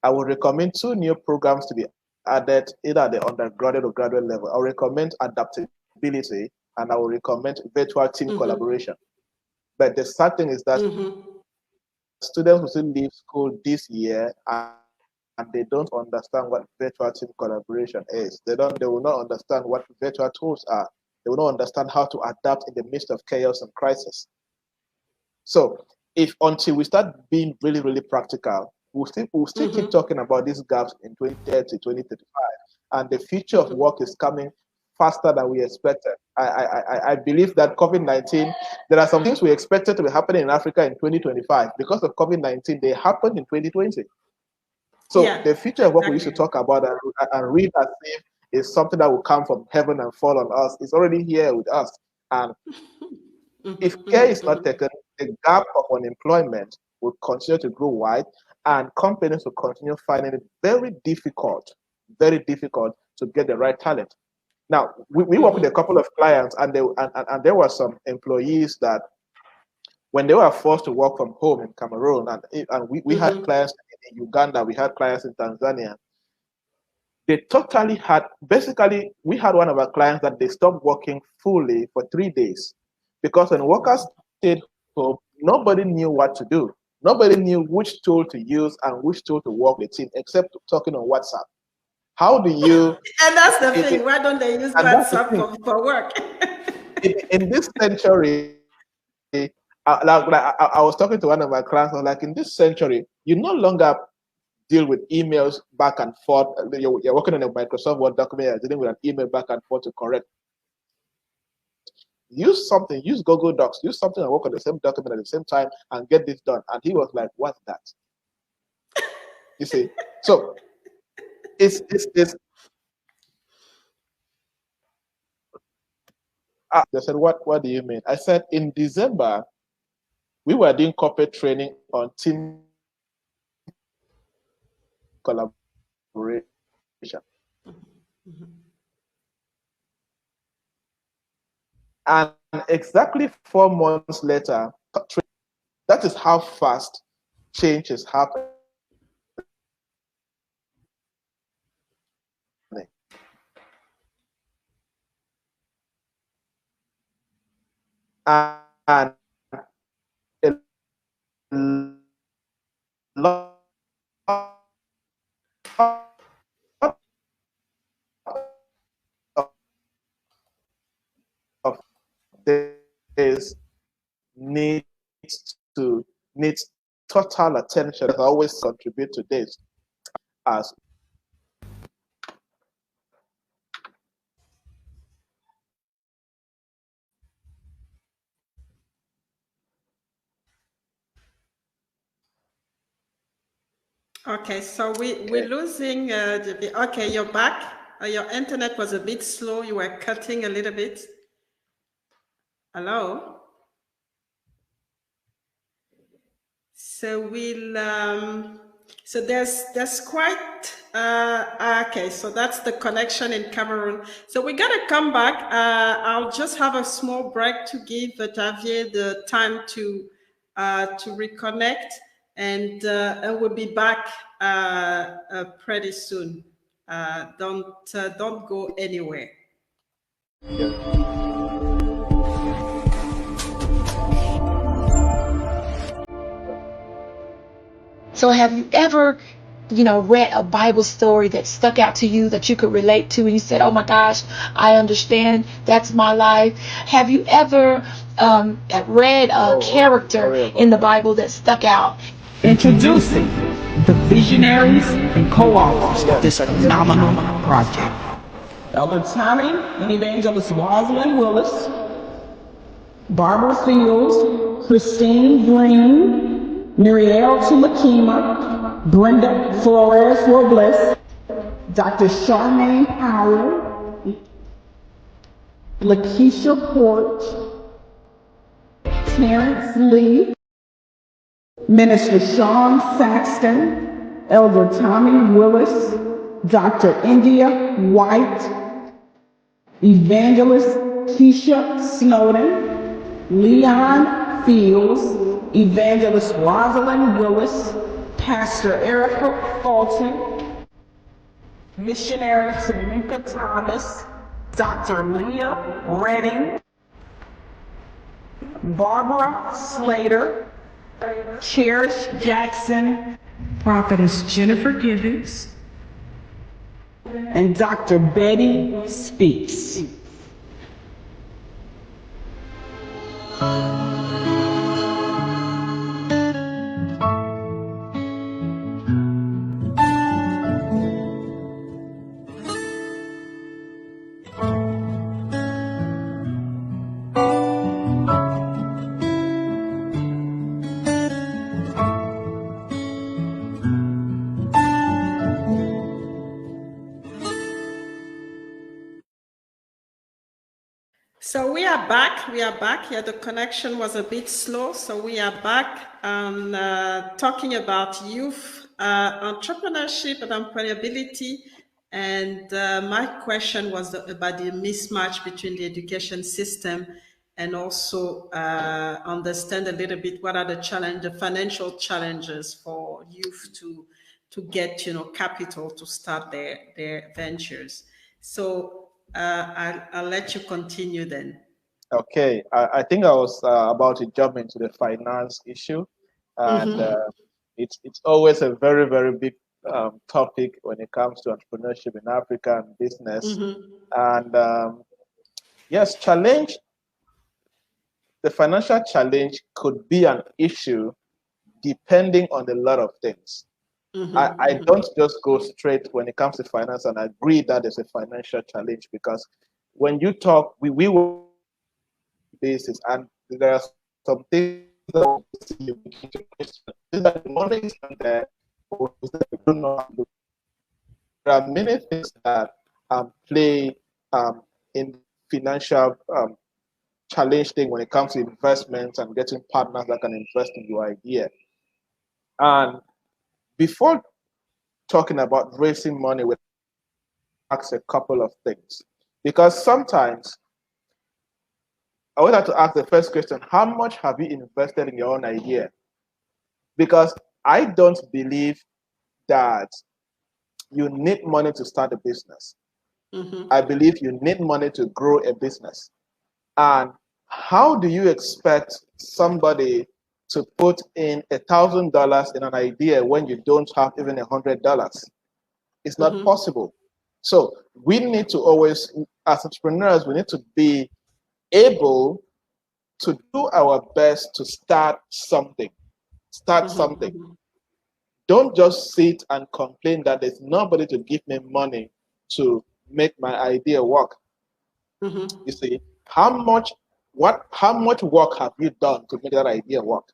I would recommend 2 new programs to be added either at the undergraduate or graduate level. I would recommend adaptability and I would recommend virtual team collaboration. But the sad thing is that students will still leave school this year and they don't understand what virtual team collaboration is. They will not understand what virtual tools are. They will not understand how to adapt in the midst of chaos and crisis. So until we start being really, really practical, we'll still keep talking about these gaps in 2030, 2035. And the future of work is coming faster than we expected. I believe that COVID-19, there are some things we expected to be happening in Africa in 2025. Because of COVID-19, they happened in 2020. So the future of what we used to talk about and read as if is something that will come from heaven and fall on us. It's already here with us. And if care is not taken, the gap of unemployment will continue to grow wide, and companies will continue finding it very difficult to get the right talent. Now, we work with a couple of clients, and there were some employees that when they were forced to work from home in Cameroon, and we had clients in Uganda, we had clients in Tanzania, they totally had, basically, we had one of our clients that they stopped working fully for 3 days because when workers stayed home, nobody knew what to do. Nobody knew which tool to use and which tool to work with team except talking on WhatsApp. How do you... And that's the thing. Why don't they use WhatsApp for work? in this century, I was talking to one of my clients, I was like, in this century, you no longer deal with emails back and forth. You're working on a Microsoft Word document, you're dealing with an email back and forth to correct. Use something, use Google Docs, use something and work on the same document at the same time and get this done. And he was like, what's that? You see? So it's they said, what do you mean? I said, in December, we were doing corporate training on team collaboration. And exactly 4 months later, that is how fast change is happening. And a lot of this needs total attention. I always contribute to this as Okay, so we're losing okay, you're back. Your internet was a bit slow. You were cutting a little bit. Hello? So so there's quite okay, so that's the connection in Cameroon. So we gotta come back. I'll just have a small break to give Javier the time to reconnect, and we'll be back pretty soon. Don't go anywhere. So have you ever, read a Bible story that stuck out to you that you could relate to and you said, oh my gosh, I understand, that's my life? Have you ever read a character in the Bible that stuck out? Introducing the visionaries and co-authors of this phenomenal project. Elder Tommy and Evangelist Rosalind Willis, Barbara Fields, Christine Green, Muriel Tumakima, Brenda Flores Robles, Dr. Charmaine Howell, Lakeisha Port, Terrence Lee, Minister Sean Saxton, Elder Tommy Willis, Dr. India White, Evangelist Keisha Snowden, Leon Fields, Evangelist Rosalind Willis, Pastor Erica Fulton, Missionary Tamika Thomas, Dr. Leah Redding, Barbara Slater, Cherish Jackson, Prophetess Jennifer Givens, and Dr. Betty Speaks. So we are back. We are back. Yeah, the connection was a bit slow. So we are back talking about youth entrepreneurship and employability. And my question was about the mismatch between the education system and also understand a little bit what are the financial challenges for youth to get capital to start their ventures. So I'll let you continue then. Okay, I think I was about to jump into the finance issue, and it's always a very, very big topic when it comes to entrepreneurship in Africa and business. And yes, the financial challenge could be an issue depending on a lot of things. I don't just go straight when it comes to finance and agree that there's a financial challenge, because when you talk, we will basis, and there are some things that you that the money is not there, or that you do not look. There are many things that play in financial challenge thing when it comes to investments and getting partners that can invest in your idea. And before talking about raising money, we ask a couple of things, because sometimes I would like to ask the first question: how much have you invested in your own idea? Because I don't believe that you need money to start a business. I believe you need money to grow a business. And how do you expect somebody to put in $1,000 in an idea when you don't have even $100? It's not possible. So we need to always, as entrepreneurs, we need to be able to do our best to start something. Don't just sit and complain that there's nobody to give me money to make my idea work. You see, how much work have you done to make that idea work?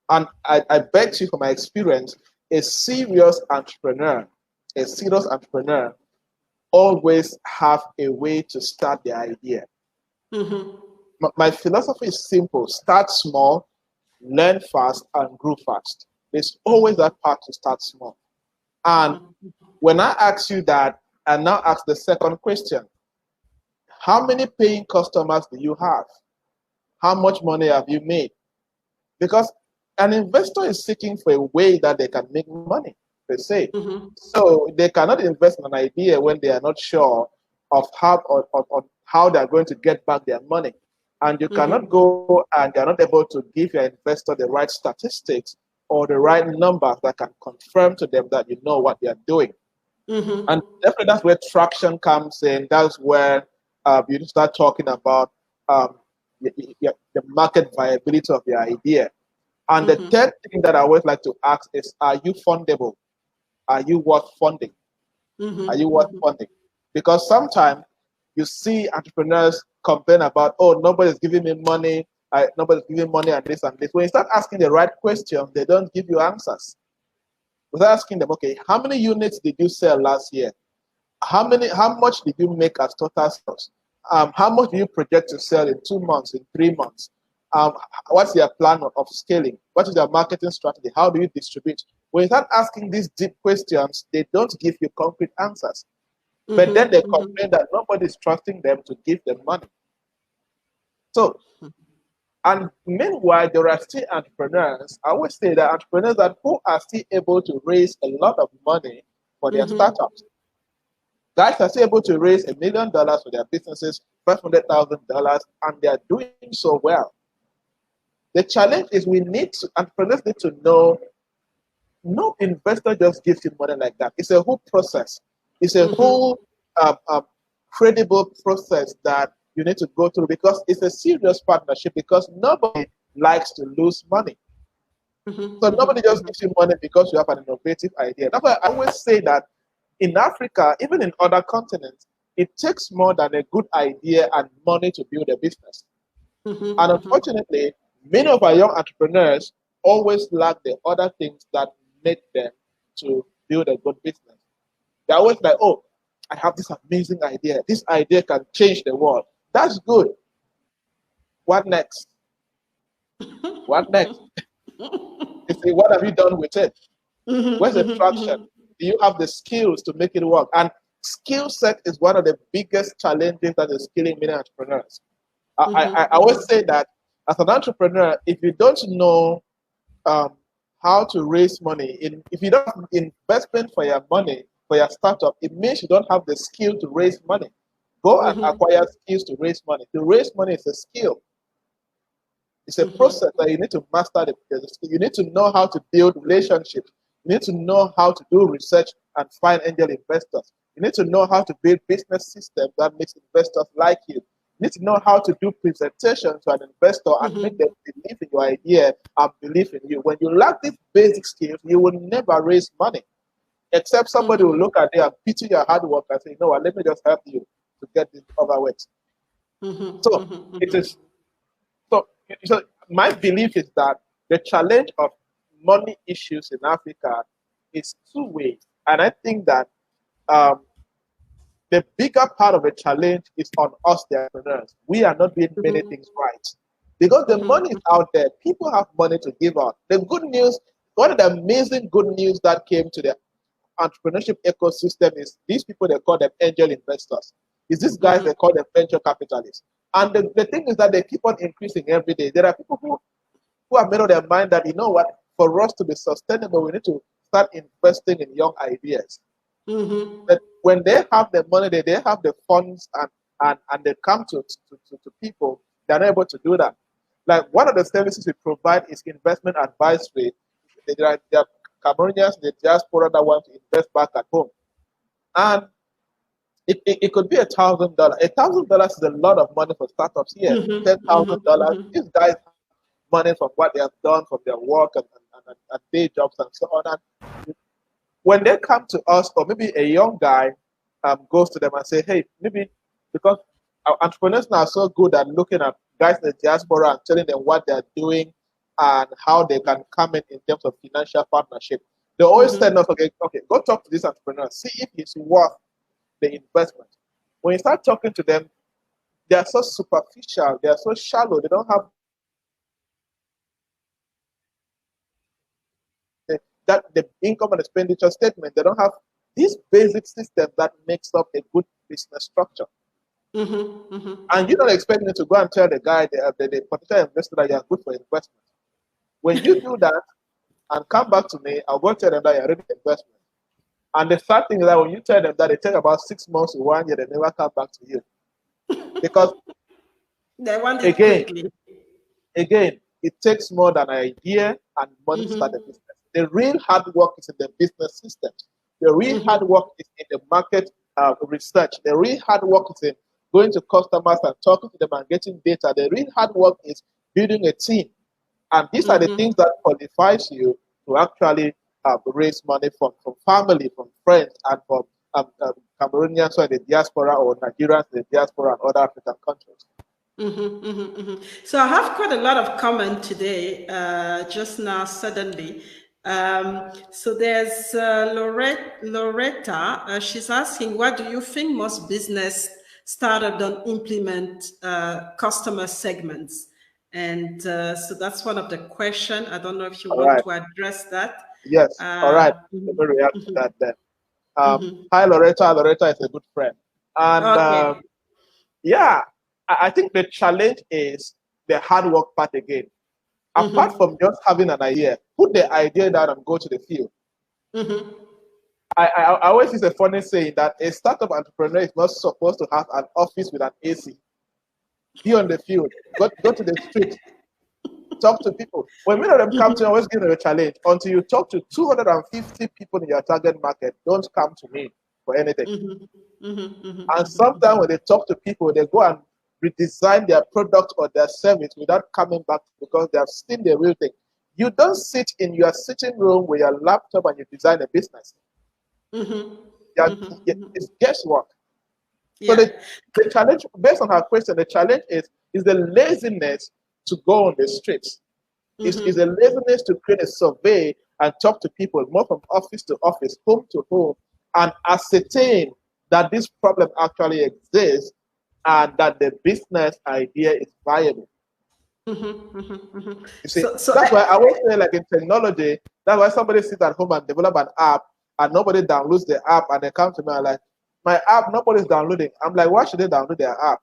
And I bet you from my experience, a serious entrepreneur, always have a way to start the idea. My philosophy is simple: start small, learn fast, and grow fast. There's always that part to start small. And when I ask you that, I now ask the second question: how many paying customers do you have? How much money have you made? Because an investor is seeking for a way that they can make money, per se. So they cannot invest in an idea when they are not sure of how they're going to get back their money. And you cannot go and you're not able to give your investor the right statistics or the right numbers that can confirm to them that you know what they're doing. And definitely that's where traction comes in. That's where you start talking about the market viability of the idea. And the third thing that I always like to ask is, are you fundable? Are you worth funding? Are you worth funding? Because sometimes you see entrepreneurs complain about, oh, nobody's giving me money, nobody's giving money and this and this. When you start asking the right questions, they don't give you answers. Without asking them, okay, how many units did you sell last year? How much did you make as total sales? How much do you project to sell in 2 months, in 3 months? What's your plan of scaling? What is your marketing strategy? How do you distribute? When you start asking these deep questions, they don't give you concrete answers. But then they complain that nobody is trusting them to give them money. So, and meanwhile, there are still entrepreneurs. I always say that entrepreneurs who are still able to raise a lot of money for their startups. Guys are still able to raise $1 million for their businesses, $500,000, and they are doing so well. The challenge is entrepreneurs need to know, no investor just gives you money like that. It's a whole process. It's a whole credible process that you need to go through, because it's a serious partnership, because nobody likes to lose money. So nobody just gives you money because you have an innovative idea. That's why I always say that in Africa, even in other continents, it takes more than a good idea and money to build a business. And unfortunately, many of our young entrepreneurs always lack the other things that make them to build a good business. They're always like, oh, I have this amazing idea. This idea can change the world. That's good. What next? What next? You see, what have you done with it? Where's the traction? Do you have the skills to make it work? And skill set is one of the biggest challenges that is killing many entrepreneurs. I always say that as an entrepreneur, if you don't know how to raise money, if you don't have investment for your money, for your startup, it means you don't have the skill to raise money. Go and acquire skills to raise money. To raise money is a skill. It's a process that you need to master. You need to know how to build relationships. You need to know how to do research and find angel investors. You need to know how to build business systems that makes investors like you. You need to know how to do presentations to an investor and make them believe in your idea and believe in you. When you lack these basic skills, you will never raise money. Except somebody will look at you and pity your hard work and say, you know what, let me just help you to get this over with. So it is. So my belief is that the challenge of money issues in Africa is two ways, and I think that the bigger part of the challenge is on us, the entrepreneurs. We are not doing many things right because the money is out there. People have money to give out. The good news, one of the amazing good news that came to the entrepreneurship ecosystem is these people, they call them angel investors. Is these guys, they call them venture capitalists. And the thing is that they keep on increasing every day. There are people who have made up their mind that, you know what, for us to be sustainable, we need to start investing in young ideas. But when they have the money, they have the funds, and they come to people, they're not able to do that. Like one of the services we provide is investment advisory. There are Cameroonians in the diaspora that want to invest back at home. And it could be $1,000. $1,000 is a lot of money for startups here. $10,000. These guys have money from what they have done, from their work and day jobs and so on. And when they come to us, or maybe a young guy goes to them and say, hey, maybe because our entrepreneurs now are so good at looking at guys in the diaspora and telling them what they're doing and how they can come in terms of financial partnership. They always tell us, okay, go talk to this entrepreneur, see if he's worth the investment. When you start talking to them, they are so superficial, they are so shallow, they don't have the income and expenditure statement, they don't have these basic systems that makes up a good business structure. And you don't expect me to go and tell the guy, the potential investor, that you are good for investment. When you do that and come back to me, I'll go tell them that you're ready for investment. And the sad thing is that when you tell them that, they take about 6 months to 1 year, they never come back to you. Because they want it quickly. Again, it takes more than an idea and money to start a business. The real hard work is in the business system. The real hard work is in the market research. The real hard work is in going to customers and talking to them and getting data. The real hard work is building a team. And these are the things that qualifies you to actually raise money from family, from friends, and from Cameroonians who are in the diaspora, or Nigerians in the diaspora, and other African countries. So I have quite a lot of comment today, just now, suddenly. So there's Loretta. She's asking, what do you think most business startups don't implement customer segments? And so that's one of the questions. I don't know if you want to address that. Yes. All right. Let me react to that then. Hi, Loretta. Loretta is a good friend. And yeah, I think the challenge is the hard work part again. Apart from just having an idea, put the idea down and go to the field. I always use a funny saying that a startup entrepreneur is not supposed to have an office with an AC. Be on the field. Go to the street. Talk to people. When many of them come to you, I always give them a challenge. Until you talk to 250 people in your target market, don't come to me for anything. And sometimes when they talk to people, they go and redesign their product or their service without coming back because they have seen the real thing. You don't sit in your sitting room with your laptop and you design a business. It's guesswork. So the challenge, based on her question, the challenge is the laziness to go on the streets. Is a laziness to create a survey and talk to people, more from office to office, home to home, and ascertain that this problem actually exists and that the business idea is viable. You see, that's why I always say, like in technology, that's why somebody sits at home and develop an app and nobody downloads the app and they come to me and like, my app, nobody's downloading. I'm like, why should they download their app?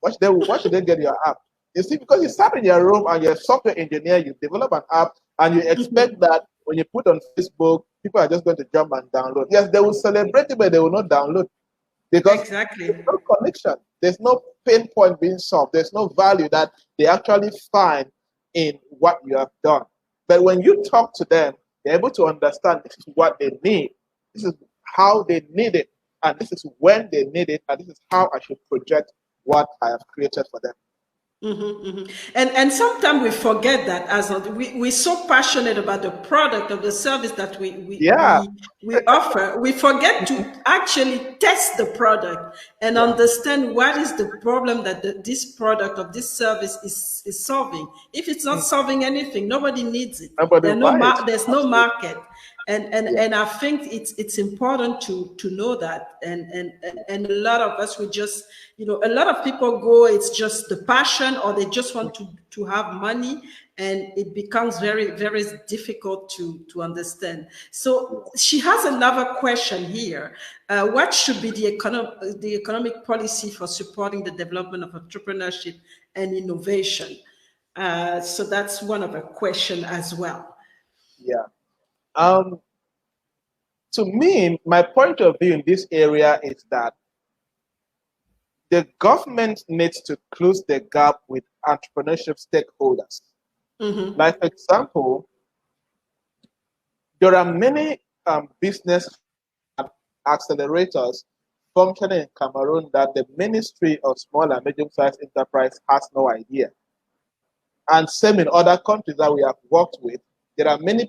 Why should they get your app? You see, because you start in your room and you're a software engineer, you develop an app and you expect that when you put on Facebook, people are just going to jump and download. Yes, they will celebrate it, but they will not download. Because there's no connection. There's no pain point being solved. There's no value that they actually find in what you have done. But when you talk to them, they're able to understand this is what they need. This is how they need it. And this is when they need it. And this is how I should project what I have created for them. And sometimes we forget that as we're so passionate about the product or the service that we offer, we forget to actually test the product and understand what is the problem that this product or this service is solving. If it's not solving anything, nobody needs it. There's no market. And I think it's important to know that. And a lot of us, we just, a lot of people go, it's just the passion, or they just want to have money, and it becomes very, very difficult to understand. So she has another question here. What should be the economic policy for supporting the development of entrepreneurship and innovation? So that's one of the question as well. Yeah. To me, my point of view in this area is that the government needs to close the gap with entrepreneurship stakeholders. Like, for example, there are many business accelerators functioning in Cameroon that the Ministry of Small and Medium-Sized Enterprise has no idea. And same in other countries that we have worked with. There are many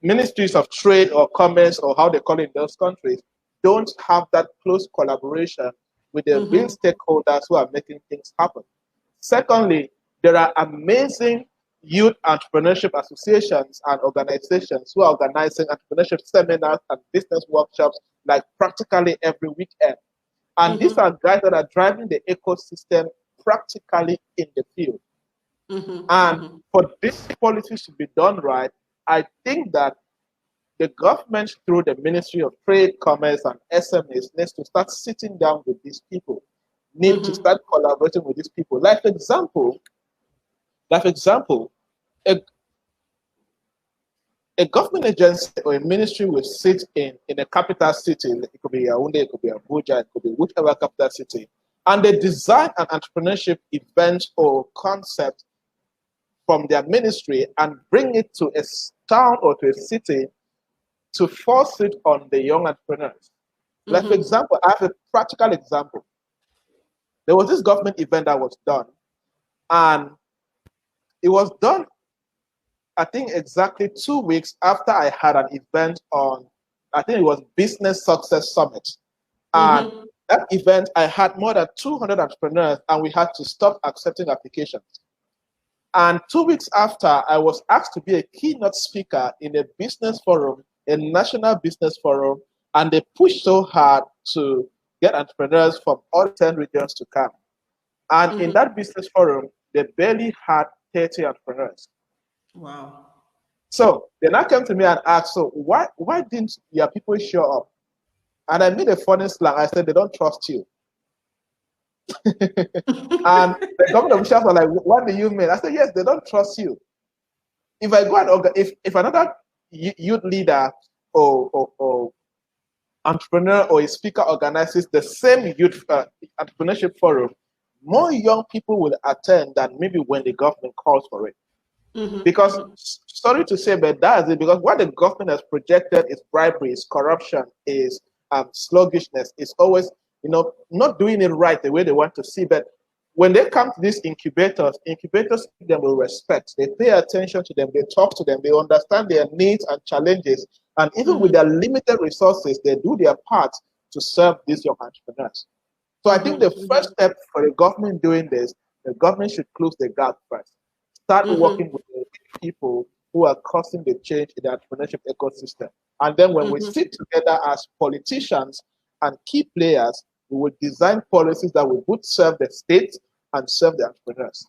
ministries of trade or commerce, or how they call it in those countries, don't have that close collaboration with the real stakeholders who are making things happen. Secondly, there are amazing youth entrepreneurship associations and organizations who are organizing entrepreneurship seminars and business workshops like practically every weekend. And these are guys that are driving the ecosystem practically in the field. And for this policy to be done right, I think that the government, through the Ministry of Trade, Commerce, and SMEs, needs to start sitting down with these people, need to start collaborating with these people. Like, for example, a, a government agency or a ministry will sit in a capital city. It could be Yaoundé, it could be Abuja, it could be whichever capital city, and they design an entrepreneurship event or concept from their ministry and bring it to a town or to a city to force it on the young entrepreneurs. Like, for example, I have a practical example. There was this government event that was done, and it was done, I think, exactly 2 weeks after I had an event on, I think it was Business Success Summit. And that event, I had more than 200 entrepreneurs, and we had to stop accepting applications. And 2 weeks after, I was asked to be a keynote speaker in a business forum, a national business forum, and they pushed so hard to get entrepreneurs from all 10 regions to come. And in that business forum, they barely had 30 entrepreneurs. Wow. So they now came to me and asked, so why didn't your people show up? And I made a funny slang. I said, they don't trust you. And the government officials were like, what do you mean? I said, yes, they don't trust you. If I go and if another youth leader or entrepreneur or a speaker organizes the same youth entrepreneurship forum, more young people will attend than maybe when the government calls for it. Because, sorry to say, but that is it, because what the government has projected is bribery, is corruption, is sluggishness, is always, not doing it right the way they want to see. But when they come to these incubators give them with respect. They pay attention to them, they talk to them, they understand their needs and challenges. And even with their limited resources, they do their part to serve these young entrepreneurs. So I think the first step for the government doing this, the government should close the gap first. Start working with the people who are causing the change in the entrepreneurship ecosystem. And then when we sit together as politicians and key players, we will design policies that will both serve the state and serve the entrepreneurs.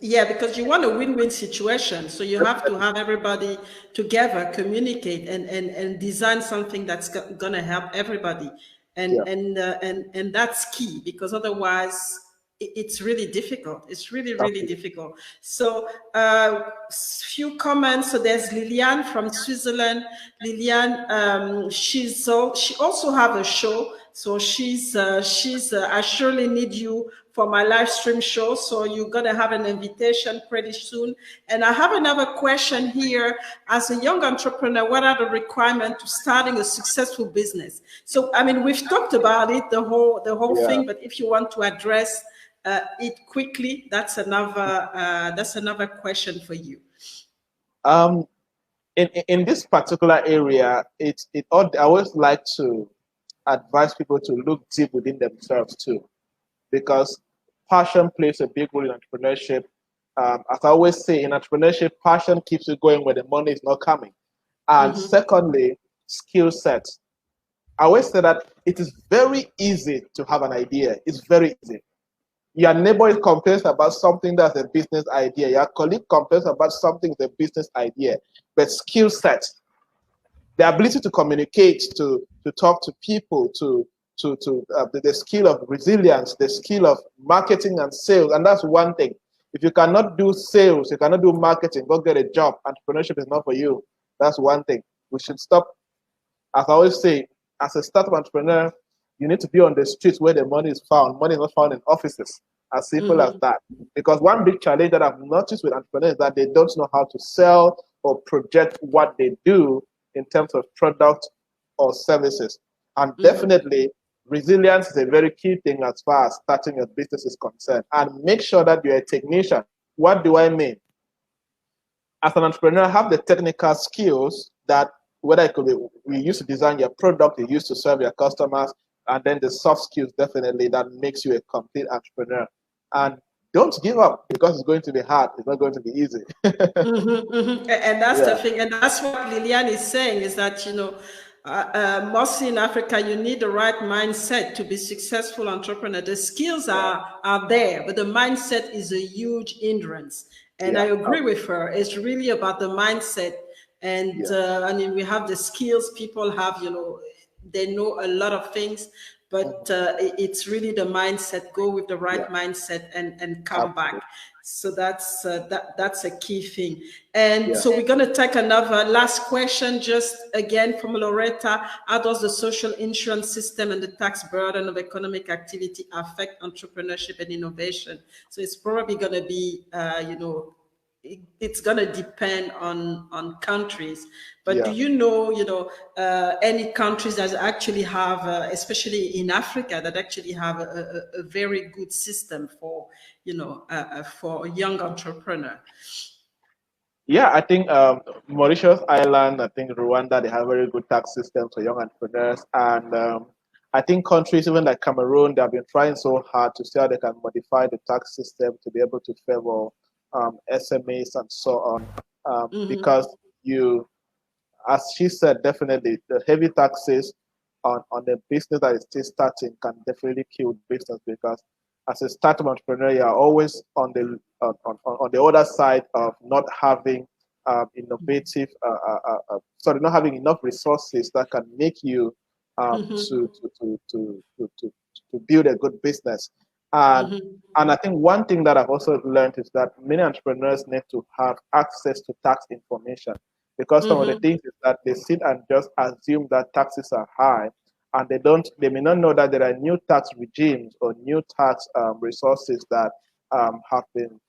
Yeah, because you want a win-win situation. So you have to have everybody together, communicate, and design something that's going to help everybody. And that's key, because otherwise it's really difficult. It's really difficult. So few comments. So there's Liliane from Switzerland. Liliane, she also have a show. So she's I surely need you for my live stream show. So you're gonna have an invitation pretty soon. And I have another question here. As a young entrepreneur, what are the requirements to starting a successful business? So I mean, we've talked about it, the whole thing. But if you want to address it quickly, that's another question for you. In this particular area, I always like to advise people to look deep within themselves too, because passion plays a big role in entrepreneurship. As I always say, in entrepreneurship, passion keeps you going when the money is not coming. And secondly, skill sets. I always say that it is very easy to have an idea. It's very easy. Your neighbor complains about something that's a business idea. Your colleague complains about something that's a business idea. But skill sets, the ability to communicate, to talk to people, the skill of resilience, the skill of marketing and sales, and that's one thing. If you cannot do sales, you cannot do marketing, go get a job. Entrepreneurship is not for you. That's one thing. We should stop. As I always say, as a startup entrepreneur, you need to be on the streets where the money is found. Money is not found in offices. As simple as that. Because one big challenge that I've noticed with entrepreneurs is that they don't know how to sell or project what they do in terms of product or services. And definitely, resilience is a very key thing as far as starting a business is concerned. And make sure that you're a technician. What do I mean? As an entrepreneur, have the technical skills that, whether it could be, we used to design your product, you used to serve your customers, and then the soft skills definitely that makes you a complete entrepreneur. And don't give up because it's going to be hard. It's not going to be easy. And that's the Yeah, thing, and that's what Liliane is saying is that mostly in Africa, you need the right mindset to be successful entrepreneur. The skills yeah, are there, but the mindset is a huge hindrance. And I yeah, agree with her. It's really about the mindset, and yeah, I mean, we have the skills. People have, they know a lot of things, but mhm, it's really the mindset. Go with the right yeah, mindset and come back. absolutely. So that's a key thing. And Yeah. so we're going to take another last question, just again from Loretta. How does the social insurance system and the tax burden of economic activity affect entrepreneurship and innovation? So it's probably going to be, it's going to depend on countries. But do Yeah. any countries that actually have, especially in Africa, that actually have a very good system for a young entrepreneur? Yeah, I think Mauritius, Ireland, I think Rwanda, they have very good tax systems for young entrepreneurs. And I think countries even like Cameroon, they have been trying so hard to see how they can modify the tax system to be able to favor SMEs and so on. Because you, as she said, definitely the heavy taxes on the business that is still starting can definitely kill the business because as a startup entrepreneur, you are always on the other side of not having innovative, sorry, not having enough resources that can make you to build a good business. And and I think one thing that I've also learned is that many entrepreneurs need to have access to tax information because some of the things is that they sit and just assume that taxes are high and they may not know that there are new tax regimes or new tax resources that have been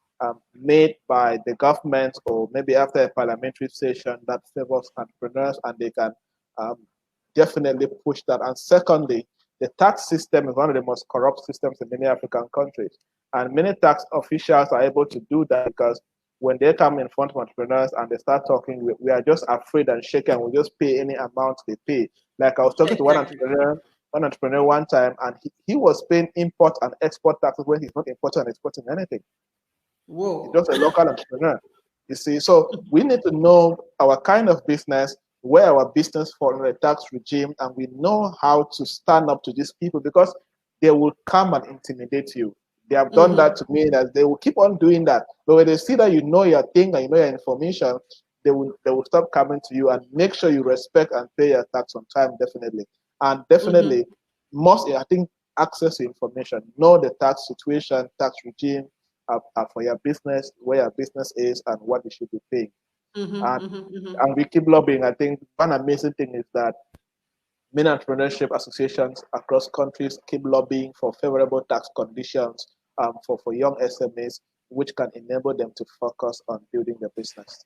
made by the government or maybe after a parliamentary session that favors entrepreneurs and they can um, definitely push that. And secondly, the tax system is one of the most corrupt systems in many African countries. And many tax officials are able to do that because when they come in front of entrepreneurs and they start talking, we are just afraid and shaken. We just pay any amount they pay. Like I was talking to Exactly. one entrepreneur one time, and he was paying import and export taxes when he's not importing and exporting anything. He's Whoa. just a local entrepreneur. You see, so we need to know our kind of business, where our business falls under the tax regime, and we know how to stand up to these people because they will come and intimidate you. They have done that to me, that they will keep on doing that. But when they see that you know your thing and you know your information, they will stop coming to you and make sure you respect and pay your tax on time, definitely. And definitely, most I think access to information, know the tax situation, tax regime, for your business, where your business is, and what you should be paying. And and we keep lobbying. I think one amazing thing is that many entrepreneurship associations across countries keep lobbying for favorable tax conditions for young SMEs, which can enable them to focus on building their business.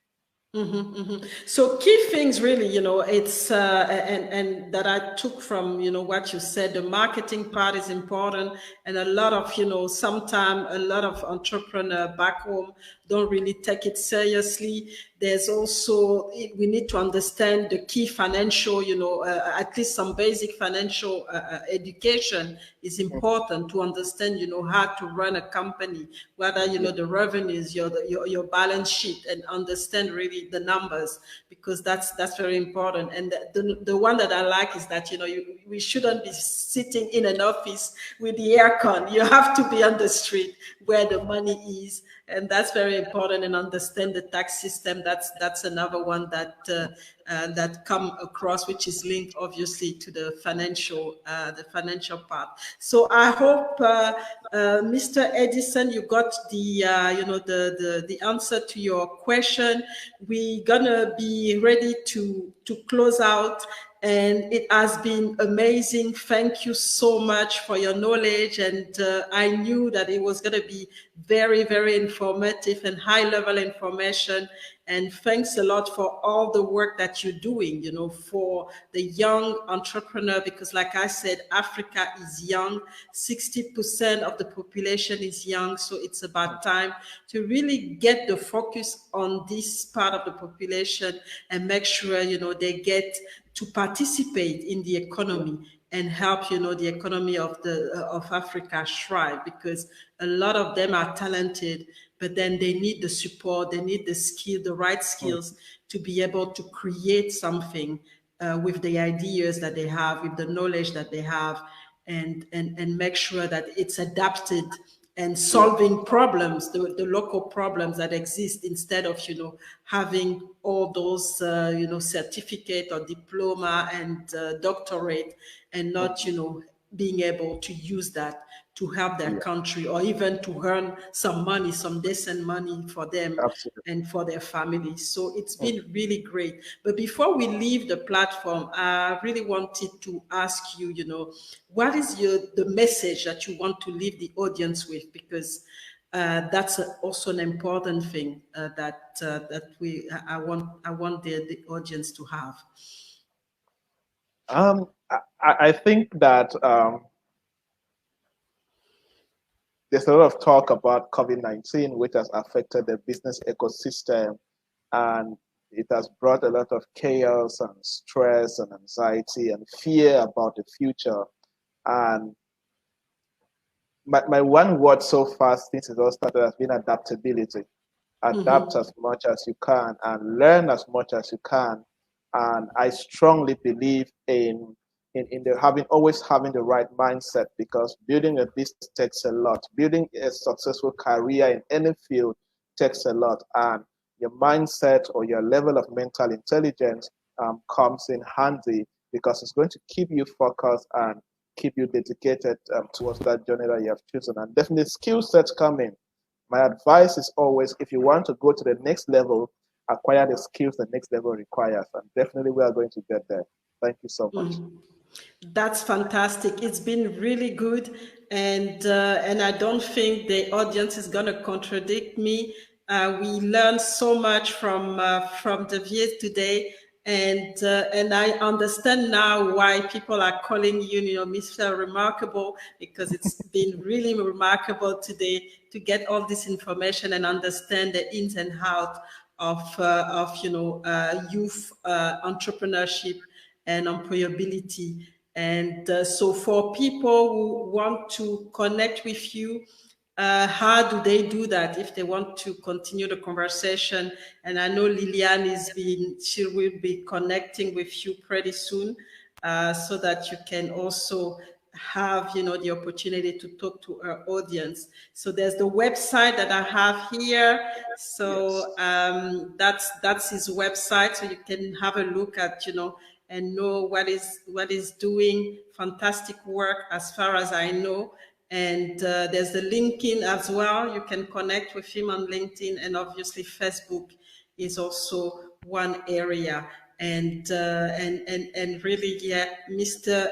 So key things really, it's and that I took from what you said. The marketing part is important, and a lot of sometimes a lot of entrepreneur back home don't really take it seriously. There's also we need to understand the key financial, at least some basic financial education is important to understand, how to run a company, whether Yeah, the revenues, your balance sheet, and understand really the numbers, because that's very important. And the one that I like is that we shouldn't be sitting in an office with the aircon. You have to be on the street where the money is, and that's very important. And understand the tax system. That's another one that come across, which is linked obviously to the financial part. So I hope, Mr. Edison, you got the answer to your question. We're gonna be ready to close out. And it has been amazing. Thank you so much for your knowledge. And I knew that it was going to be very, very informative and high level information. And thanks a lot for all the work that you're doing, for the young entrepreneur, because like I said, Africa is young. 60% of the population is young. So it's about time to really get the focus on this part of the population and make sure, they get to participate in the yeah, economy and help, the economy of of Africa thrive, because a lot of them are talented, but then they need the support, they need the right skills to be able to create something with the ideas that they have, with the knowledge that they have, and make sure that it's adapted and solving problems, the local problems that exist, instead of, having all those, certificate or diploma and doctorate, and not, being able to use that to help their country, or even to earn some money, some decent money for them Absolutely. and for their families. So it's been really great. But before we leave the platform, I really wanted to ask you, what is the message that you want to leave the audience with? Because that's also an important thing I want the audience to have. I think that there's a lot of talk about COVID-19, which has affected the business ecosystem, and it has brought a lot of chaos and stress and anxiety and fear about the future. And my one word so far since it all started has been adaptability. Adapt as much as you can and learn as much as you can. And I strongly believe in always having the right mindset, because building a business takes a lot. Building a successful career in any field takes a lot, and your mindset or your level of mental intelligence comes in handy, because it's going to keep you focused and keep you dedicated towards that journey that you have chosen. And definitely skill sets come in. My advice is always, if you want to go to the next level, acquire the skills the next level requires. And definitely we are going to get there. Thank you so much. That's fantastic. It's been really good, and I don't think the audience is going to contradict me. We learned so much from the VS today, and I understand now why people are calling you, Mr. Remarkable, because it's been really remarkable today to get all this information and understand the ins and outs of youth entrepreneurship and employability. And so for people who want to connect with you, how do they do that if they want to continue the conversation? And I know she will be connecting with you pretty soon, so that you can also have, the opportunity to talk to our audience. So there's the website that I have here. So that's his website. So you can have a look at, and know what is doing fantastic work as far as I know. And there's the LinkedIn as well. You can connect with him on LinkedIn, and obviously Facebook is also one area. And really, Mr.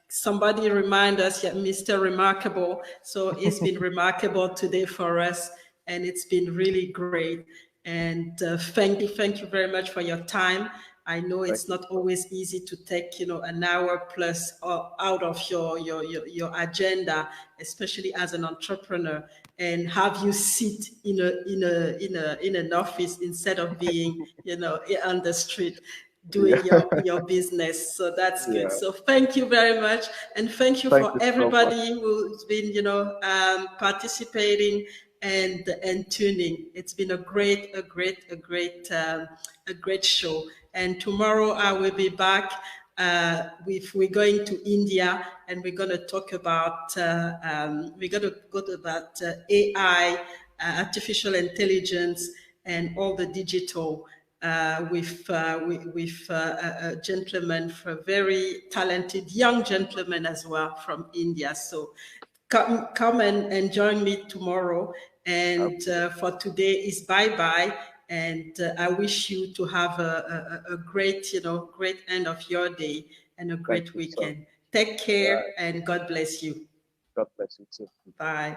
Somebody remind us, Mr. Remarkable. So it's been remarkable today for us, and it's been really great. And thank you very much for your time. I know it's not always easy to take, an hour plus out of your agenda, especially as an entrepreneur, and have you sit in an office instead of being, on the street doing your business. So that's good. So thank you very much, and thank you for everybody who's been, participating and tuning. It's been a great show. And tomorrow I will be back. We're going to India, and we're going to talk about AI, artificial intelligence, and all the digital, with a gentleman, a very talented young gentleman as well from India. So come and join me tomorrow. And for today is bye-bye. And I wish you to have a great, great end of your day and a great weekend. Take care, and God bless you. God bless you too. Bye.